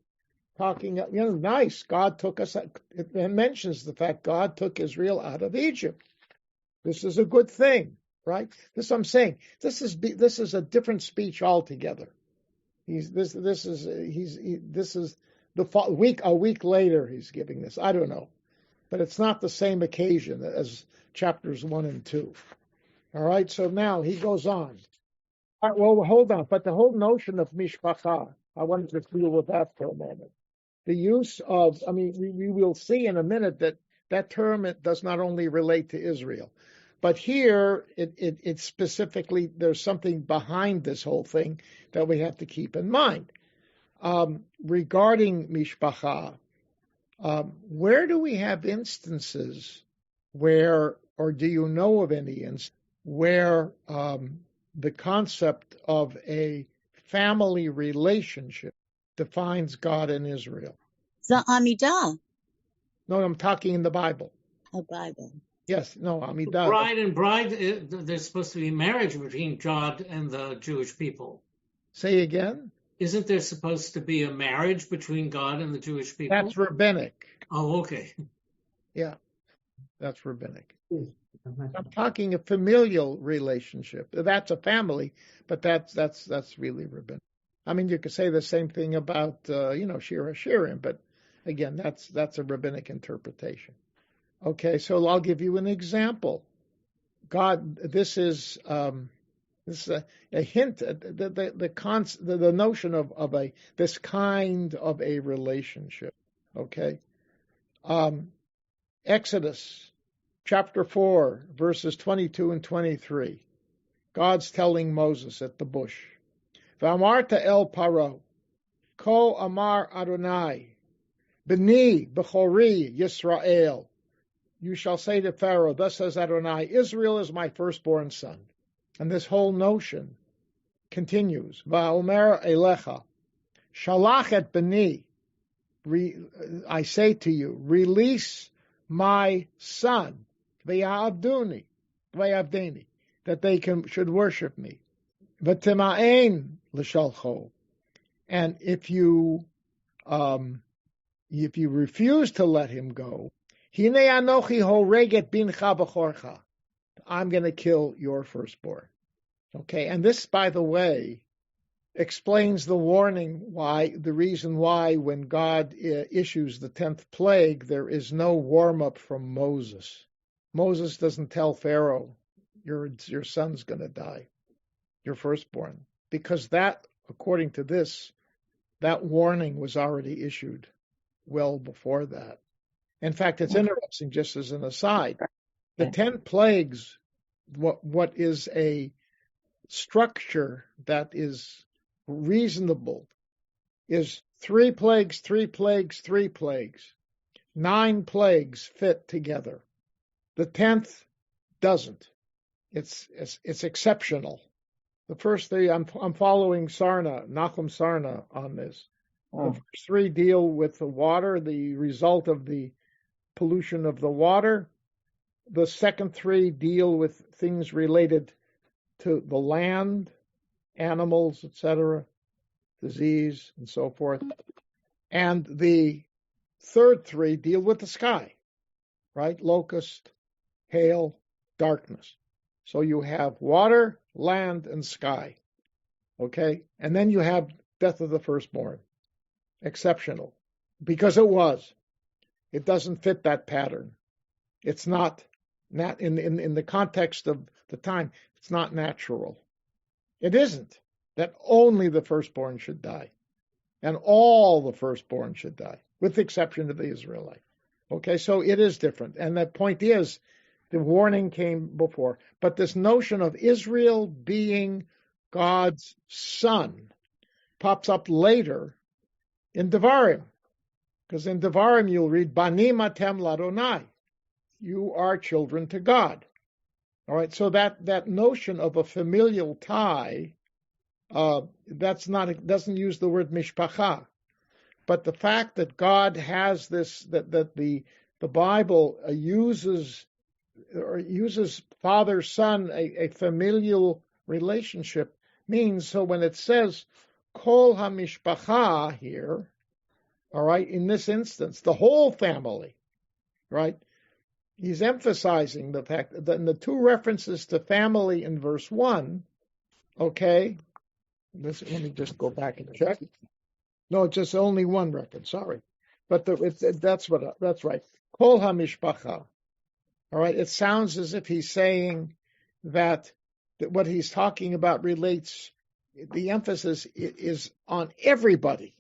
Talking, nice. God took us. It mentions the fact God took Israel out of Egypt. This is a good thing, right? This is what I'm saying. This is a different speech altogether. This is a week later he's giving this. I don't know, but it's not the same occasion as chapters 1 and 2. All right. So now he goes on. All right, well, hold on. But the whole notion of mishpacha, I wanted to deal with that for a moment. The use of, we will see in a minute that term it does not only relate to Israel, but here it specifically, there's something behind this whole thing that we have to keep in mind. Regarding mishpacha, where do we have instances where, or do you know of any instance where the concept of a family relationship defines God and Israel? The Amidah. No, I'm talking in the Bible. The Bible. Yes, no, Amidah. Bride and bride, there's supposed to be marriage between God and the Jewish people. Say again? Isn't there supposed to be a marriage between God and the Jewish people? That's rabbinic. Oh, okay. Yeah, that's rabbinic. I'm talking a familial relationship. That's a family, but that's really rabbinic. You could say the same thing about Shira Shirim, but again, that's a rabbinic interpretation. Okay, so I'll give you an example. God, this is a hint, the notion of this kind of a relationship. Okay, Exodus chapter 4, verses 22 and 23. God's telling Moses at the bush, "V'amarta el Paro, Ko amar Adonai, B'ni b'chori Yisrael." You shall say to Pharaoh, "Thus says Adonai, Israel is my firstborn son." And this whole notion continues. Va'omer elecha, Shalach et b'ni. I say to you, release my son, v'ya'avduni, that they should worship me. V'tima'ein l'shalcho. And if you refuse to let him go, Hine anochi horeget bincha b'chorcha. I'm going to kill your firstborn. Okay, and this, by the way, explains the reason why when God issues the 10th plague, there is no warm-up from Moses. Moses doesn't tell Pharaoh, your son's going to die, your firstborn, because that, according to this, that warning was already issued well before that. In fact, it's interesting, just as an aside, the 10 plagues, what is a structure that is reasonable is 3 plagues, 3 plagues, 3 plagues. 9 plagues fit together. The 10th doesn't. It's exceptional. The first 3, I'm following Nachum Sarna on this. The first 3 deal with the water, the result of the pollution of the water. The second 3 deal with things related to the land, animals, etc., disease, and so forth. And the third 3 deal with the sky, right? Locust, hail, darkness. So you have water, land, and sky. Okay? And then you have death of the firstborn. Exceptional. Because it was. It doesn't fit that pattern. It's not in the context of the time, it's not natural. It isn't that only the firstborn should die. And all the firstborn should die, with the exception of the Israelite. Okay, so it is different. And the point is, the warning came before. But this notion of Israel being God's son pops up later in Devarim. Because in Devarim you'll read, Banim atem ladonai. You are children to God. All right, so that notion of a familial tie, doesn't use the word mishpacha. But the fact that God has this, that the Bible uses father-son, a familial relationship, means, so when it says kol hamishpacha here, all right, in this instance, the whole family, right, he's emphasizing the fact that in the 2 references to family in verse 1, okay, let me just go back and check. No, just only 1 reference, sorry. But that's right. Kol hamishpacha. All right, it sounds as if he's saying that what he's talking about relates, the emphasis is on everybody.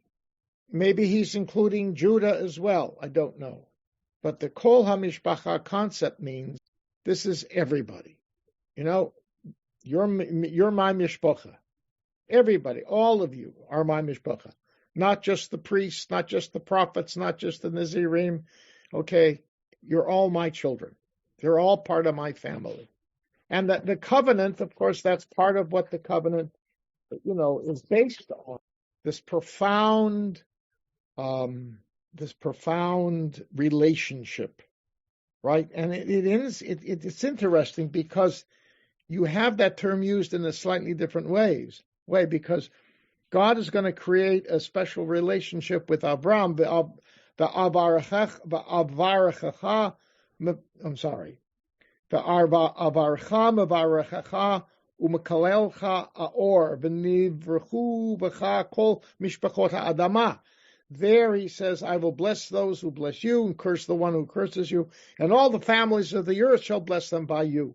Maybe he's including Judah as well. I don't know. But the Kol HaMishpacha concept means this is everybody. You know, you're my mishpacha. Everybody, all of you are my mishpacha. Not just the priests, not just the prophets, not just the Nazirim. Okay, you're all my children. They're all part of my family. And that the covenant, of course, that's part of what the covenant, is based on. This profound relationship, right? And it's interesting because you have that term used in a slightly different way, because God is going to create a special relationship with Abraham, the avarcha mevarechecha umekalelcha aor v'nivrechu b'cha kol mishpachot ha'adama. There he says, I will bless those who bless you and curse the one who curses you, and all the families of the earth shall bless them by you.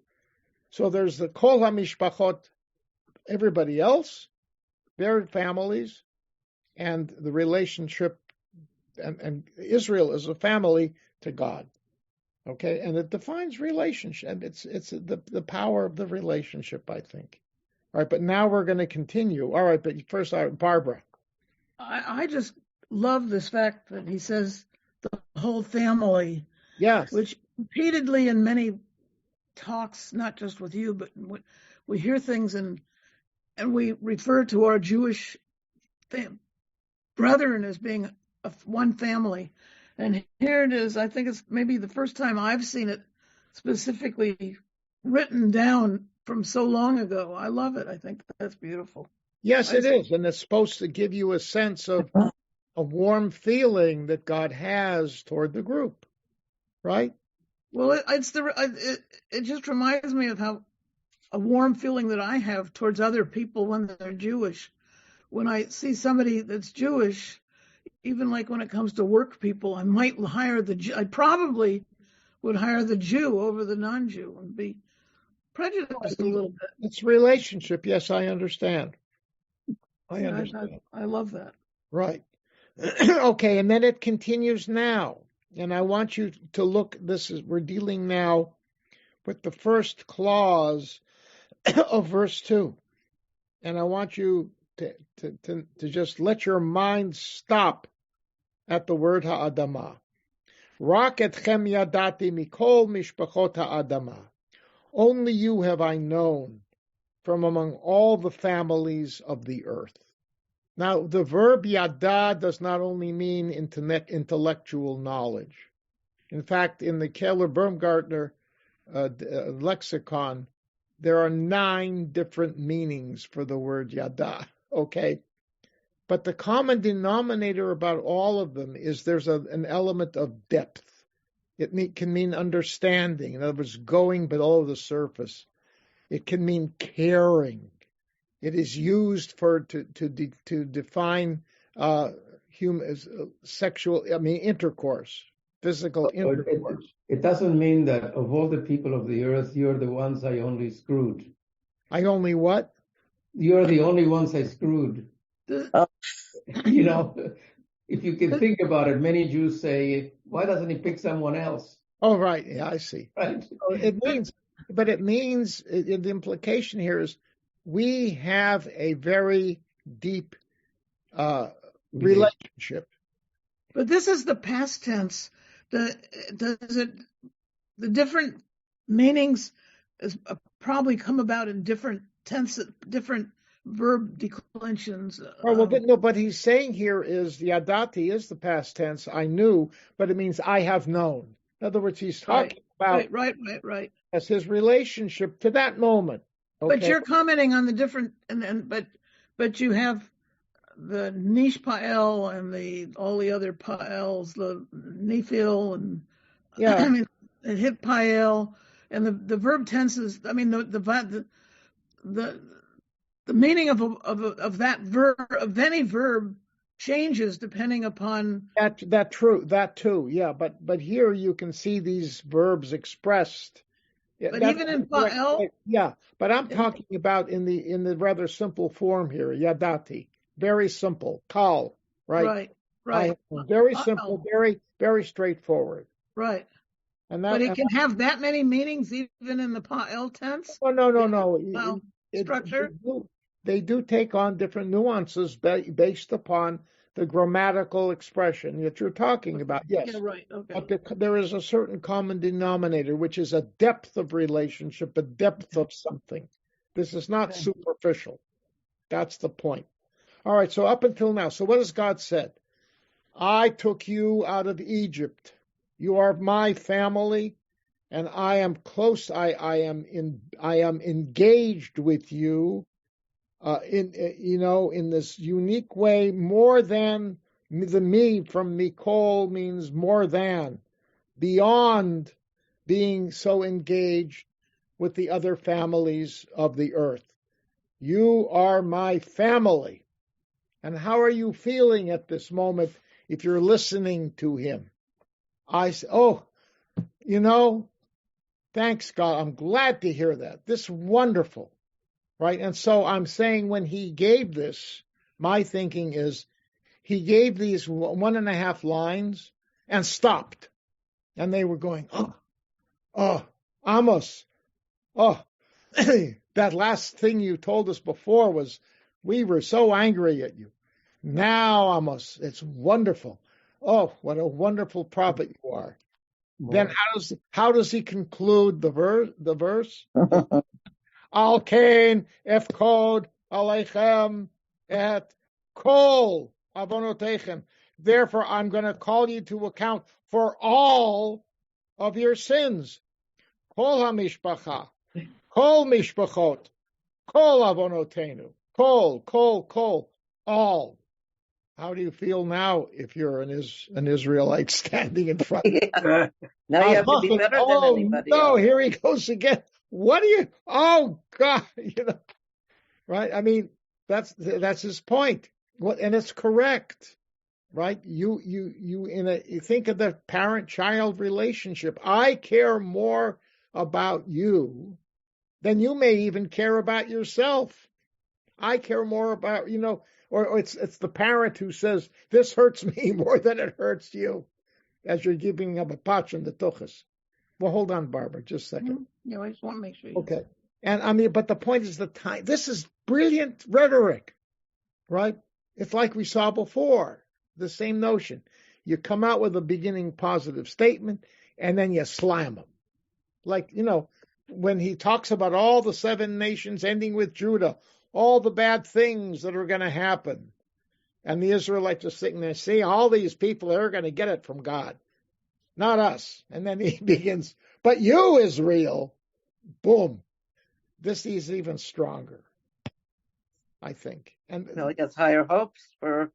So there's the kol hamishpachot, everybody else, their families, and the relationship, and Israel is a family to God. Okay, and it defines relationship. It's the power of the relationship, I think. All right, but now we're going to continue. All right, but first, Barbara. I just love this fact that he says the whole family. Yes. Which repeatedly in many talks, not just with you, but we hear things and we refer to our Jewish brethren as being one family. And here it is. I think it's maybe the first time I've seen it specifically written down from so long ago. I love it. I think that's beautiful. Yes, it is. And it's supposed to give you a sense of a warm feeling that God has toward the group, right? Well, it just reminds me of how a warm feeling that I have towards other people when they're Jewish. When I see somebody that's Jewish, even like when it comes to work people, I might hire I probably would hire the Jew over the non-Jew and be prejudiced a little bit. It's relationship. Yes, I understand. I understand. I love that. Right. Okay, and then it continues now. And I want you to look, we're dealing now with the first clause of verse 2. And I want you to just let your mind stop at the word ha'adama. Rak etchem yadati mikol mishpachot ha'adama. Only you have I known from among all the families of the earth. Now, the verb yada does not only mean intellectual knowledge. In fact, in the Keller-Baumgartner lexicon, there are 9 different meanings for the word yada, okay? But the common denominator about all of them is there's an element of depth. It can mean understanding, in other words, going below the surface. It can mean caring. It is used to define intercourse, physical intercourse. It doesn't mean that of all the people of the earth, you're the ones I only screwed. I only what? You're the only ones I screwed. You know, if you can think about it, many Jews say, why doesn't he pick someone else? Oh, right. Yeah, I see. Right. The implication here is we have a very deep relationship. But this is the past tense. The different meanings probably come about in different tenses, different verb declensions. But he's saying here is yadati is the past tense. I knew, but it means I have known. In other words, he's talking about right as his relationship to that moment. Okay? But you're commenting on the different, but you have the nish pa'el and all the other pa'els, the nifil and the hit pa'el and the verb tenses. I mean the meaning of that verb, of any verb, changes depending upon that too. Yeah, but here you can see these verbs expressed. But even in pa'el, but I'm talking about in the rather simple form here, yadati, very simple, kal, right? Right. Very simple, very very straightforward. Right. But it can have that many meanings even in the pa'el tense. Oh no. Structure. They do take on different nuances based upon the grammatical expression that you're talking about. Yes. Yeah, right. Okay. But there is a certain common denominator, which is a depth of relationship, a depth of something. This is not superficial. That's the point. All right. So up until now, so what has God said? I took you out of Egypt. You are my family, and I am close. I am engaged with you. In this unique way, more than the me from Mikol means more than, beyond being so engaged with the other families of the earth. You are my family. And how are you feeling at this moment if you're listening to him? I say, thanks God. I'm glad to hear that. This is wonderful. Right. And so I'm saying when he gave this, my thinking is he gave these 1.5 lines and stopped. And they were going, Amos, that last thing you told us before was we were so angry at you. Now, Amos, it's wonderful. Oh, what a wonderful prophet you are. Boy. Then how does he conclude the verse? Al kain efkod aleichem et kol avonotechem. Therefore, I'm going to call you to account for all of your sins. Kol hamishpacha, kol mishpachot, kol avonotenu, kol, all. How do you feel now if you're an Israelite standing in front of you? Now you have to be better than anybody else. Here he goes again. What do you? Oh God! Right? I mean, that's his point. And it's correct. right? You think of the parent-child relationship. I care more about you than you may even care about yourself. I care more about, or it's the parent who says, this hurts me more than it hurts you, as you're giving up a patch in the tuchas. Well, hold on, Barbara, just a second. Yeah, I just want to make sure. Okay. And but the point is the time. This is brilliant rhetoric, right? It's like we saw before, the same notion. You come out with a beginning positive statement, and then you slam them. Like, when he talks about all the 7 nations ending with Judah, all the bad things that are going to happen. And the Israelites are sitting there, see, all these people are going to get it from God, not us. And then he begins, but you, Israel, boom. This is even stronger, I think. And he has higher hopes for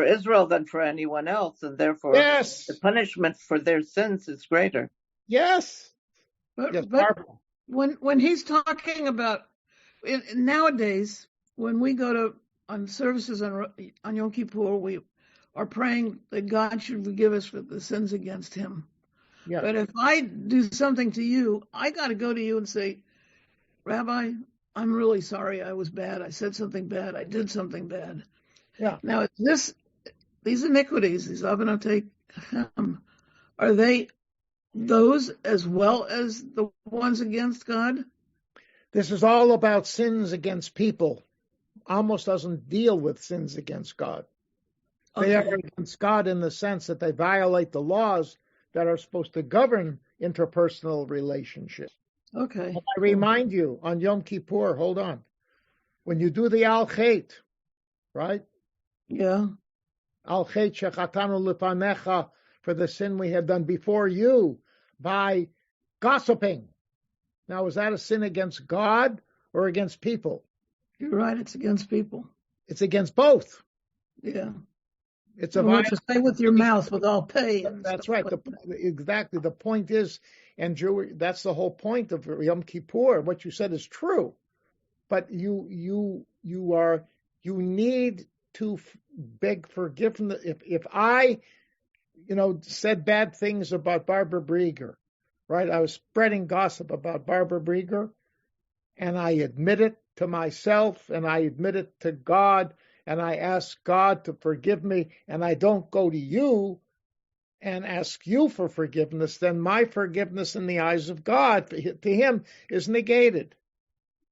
Israel than for anyone else, and therefore yes, the punishment for their sins is greater. Yes. But Yes, when he's talking about nowadays, when we go on services on Yom Kippur, we are praying that God should forgive us for the sins against him. Yeah. But if I do something to you, I got to go to you and say, Rabbi, I'm really sorry. I was bad. I said something bad. I did something bad. Yeah. Now, these iniquities, these avonot, are they those as well as the ones against God? This is all about sins against people. Amos doesn't deal with sins against God. They are against God in the sense that they violate the laws that are supposed to govern interpersonal relationships. Okay. And I remind you, on Yom Kippur, hold on, when you do the al-chet, right? Yeah. Al-chet shechatanu lefanecha, for the sin we had done before you by gossiping. Now, is that a sin against God or against people? You're right. It's against people. It's against both. Yeah. It's what you say with your mouth with all pay. That's right. Exactly. The point is, and that's the whole point of Yom Kippur. What you said is true, but you need to beg forgiveness. If I, said bad things about Barbara Brieger, right? I was spreading gossip about Barbara Brieger, and I admit it to myself, and I admit it to God, and I ask God to forgive me, and I don't go to you and ask you for forgiveness, then my forgiveness in the eyes of God to him is negated.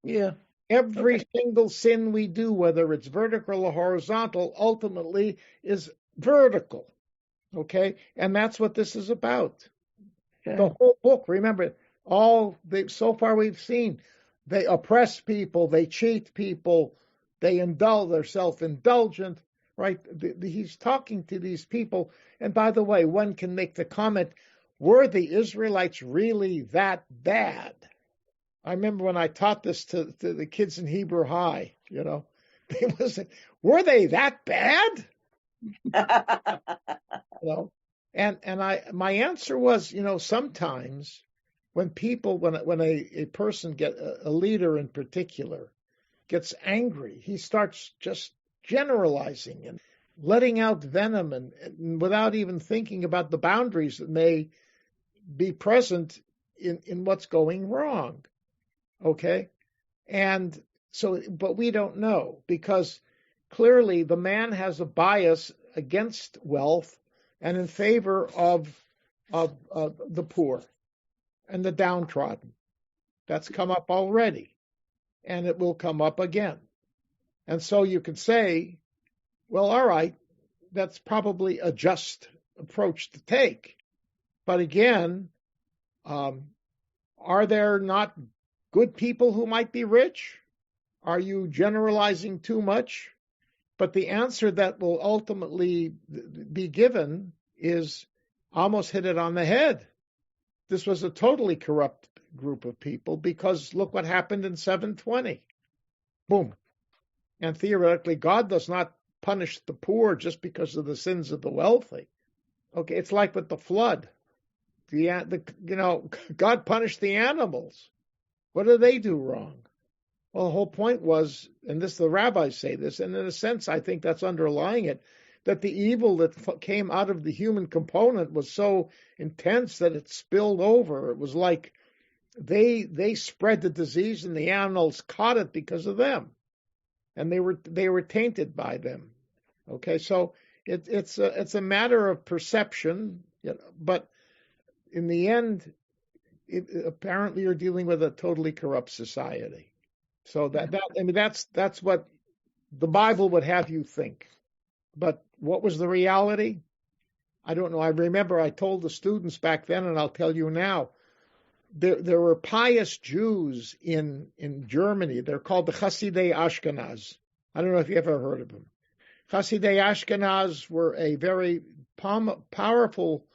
Yeah. Every single sin we do, whether it's vertical or horizontal, ultimately is vertical. Okay? And that's what this is about. Okay. The whole book, remember, so far we've seen, they oppress people, they cheat people, they're self-indulgent, right? He's talking to these people. And by the way, one can make the comment, were the Israelites really that bad? I remember when I taught this to the kids in Hebrew High, were they that bad? And my answer was, sometimes when a person a leader in particular gets angry, he starts just generalizing and letting out venom and without even thinking about the boundaries that may be present in what's going wrong. Okay? And so, but we don't know, because clearly the man has a bias against wealth and in favor of the poor and the downtrodden. That's come up already, and it will come up again. And so you could say, well, all right, that's probably a just approach to take. But again, are there not good people who might be rich? Are you generalizing too much? But the answer that will ultimately be given is almost hit it on the head. This was a totally corrupt group of people, because look what happened in 720. Boom. And theoretically, God does not punish the poor just because of the sins of the wealthy. Okay, it's like with the flood. God punished the animals. What do they do wrong? Well, the whole point was, and the rabbis say this, and in a sense, I think that's underlying it. that the evil that came out of the human component was so intense that it spilled over. It was like they spread the disease and the animals caught it because of them, and they were tainted by them. Okay, so it's a matter of perception, but in the end, apparently you're dealing with a totally corrupt society. So that's what the Bible would have you think. But what was the reality? I don't know. I remember I told the students back then, and I'll tell you now, there were pious Jews in Germany. They're called the Hasidei Ashkenaz. I don't know if you ever heard of them. Hasidei Ashkenaz were a very powerful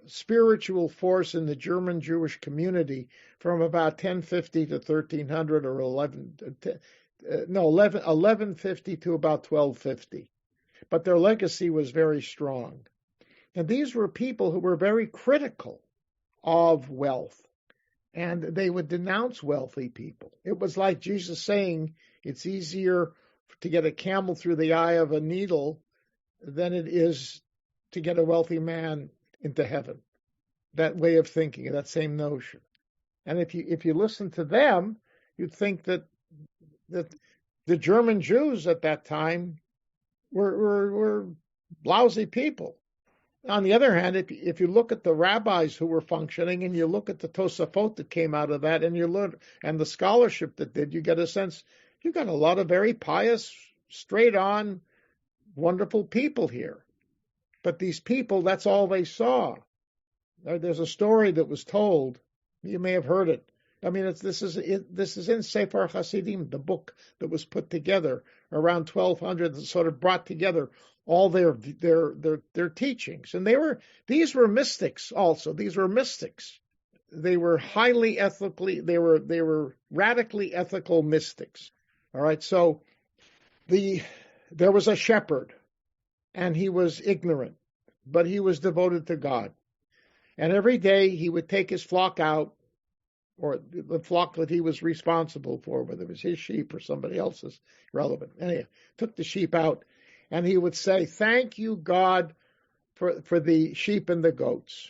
spiritual force in the German Jewish community from about 1050 to 1300 or 1150 to about 1250. But their legacy was very strong. And these were people who were very critical of wealth, and they would denounce wealthy people. It was like Jesus saying it's easier to get a camel through the eye of a needle than it is to get a wealthy man into heaven. That way of thinking, that same notion. And if you listen to them, you'd think that the German Jews at that time were lousy people. On the other hand, if you look at the rabbis who were functioning, and you look at the Tosafot that came out of that, and you look and the scholarship that did, you get a sense you got a lot of very pious, straight on, wonderful people here. But these people, that's all they saw. There's a story that was told. You may have heard it. I mean, this is in Sefer Hasidim, the book that was put together around 1200 that sort of brought together all their teachings. And these were mystics also. These were mystics. They were highly ethically, they were radically ethical mystics. All right. So there was a shepherd, and he was ignorant, but he was devoted to God. And every day he would take his flock out, or the flock that he was responsible for, whether it was his sheep or somebody else's, relevant. Anyway, took the sheep out, and he would say, "Thank you, God, for the sheep and the goats."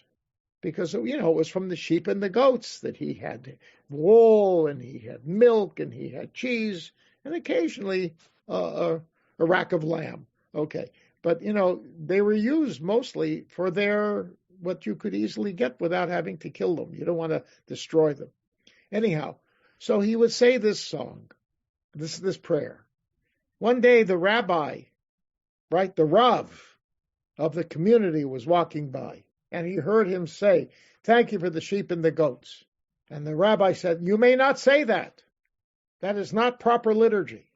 Because, it was from the sheep and the goats that he had wool, and he had milk, and he had cheese, and occasionally a rack of lamb. Okay. But, they were used mostly for what you could easily get without having to kill them. You don't want to destroy them. Anyhow, so he would say this song, this prayer. One day the rabbi, right, the Rav of the community was walking by, and he heard him say, "Thank you for the sheep and the goats." And the rabbi said, "You may not say that. That is not proper liturgy.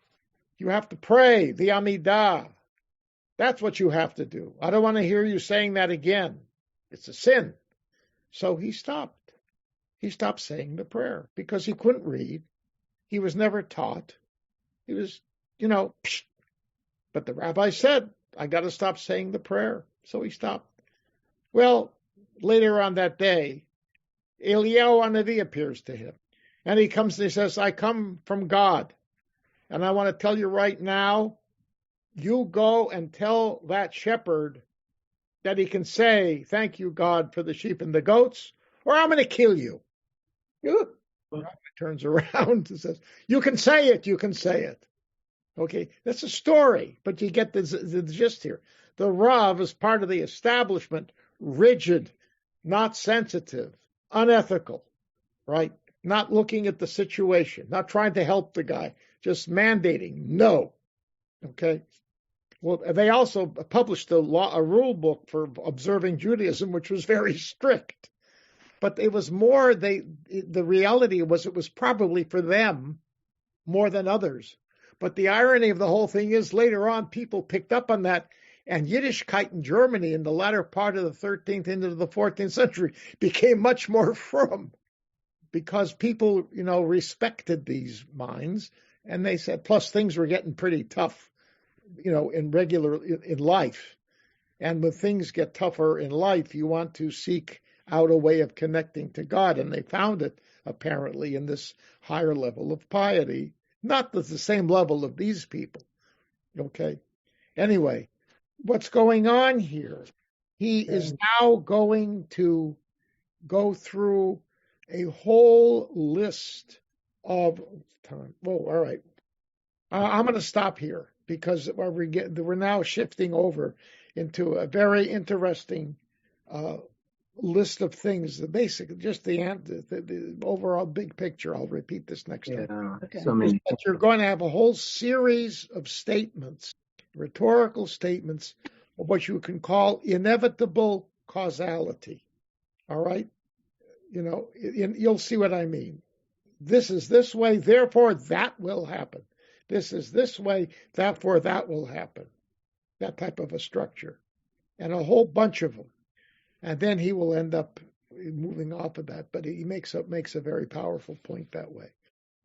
You have to pray the Amidah. That's what you have to do. I don't want to hear you saying that again. It's a sin." So he stopped. He stopped saying the prayer because he couldn't read. He was never taught. He was, psh. But the rabbi said, "I got to stop saying the prayer." So he stopped. Well, later on that day, Eliyahu Hanavi appears to him. And he comes and he says, "I come from God. And I want to tell you right now, you go and tell that shepherd that he can say, 'Thank you, God, for the sheep and the goats,' or I'm going to kill you." The rabbi turns around and says, "You can say it, you can say it." Okay, that's a story, but you get the gist here. The Rav is part of the establishment, rigid, not sensitive, unethical, right? Not looking at the situation, not trying to help the guy, just mandating, no. Okay? Well, they also published a rule book for observing Judaism, which was very strict. But it was more, the reality was it was probably for them more than others. But the irony of the whole thing is later on, people picked up on that, and Yiddishkeit in Germany in the latter part of the 13th into the 14th century became much more frum because people, respected these minds. And they said, plus things were getting pretty tough, in life. And when things get tougher in life, you want to seek out a way of connecting to God. And they found it, apparently, in this higher level of piety. Not the same level of these people. Okay. Anyway, what's going on here. He is now going to go through a whole list of time. Oh, all right. I'm going to stop here because we're now shifting over into a very interesting list of things. The basic, just the overall big picture. I'll repeat this next time. Okay. So many. But you're going to have a whole series of statements, rhetorical statements, of what you can call inevitable causality. All right? You know, you'll see what I mean. This is this way, therefore that will happen. This is this way, therefore that will happen. That type of a structure. And a whole bunch of them. And then he will end up moving off of that. But he makes a very powerful point that way.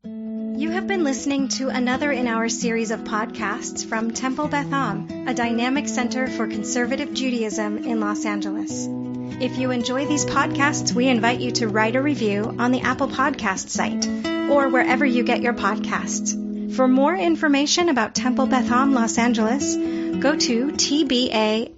You have been listening to another in our series of podcasts from Temple Beth Am, a dynamic center for conservative Judaism in Los Angeles. If you enjoy these podcasts, we invite you to write a review on the Apple Podcast site or wherever you get your podcasts. For more information about Temple Beth Am Los Angeles, go to tbala.org.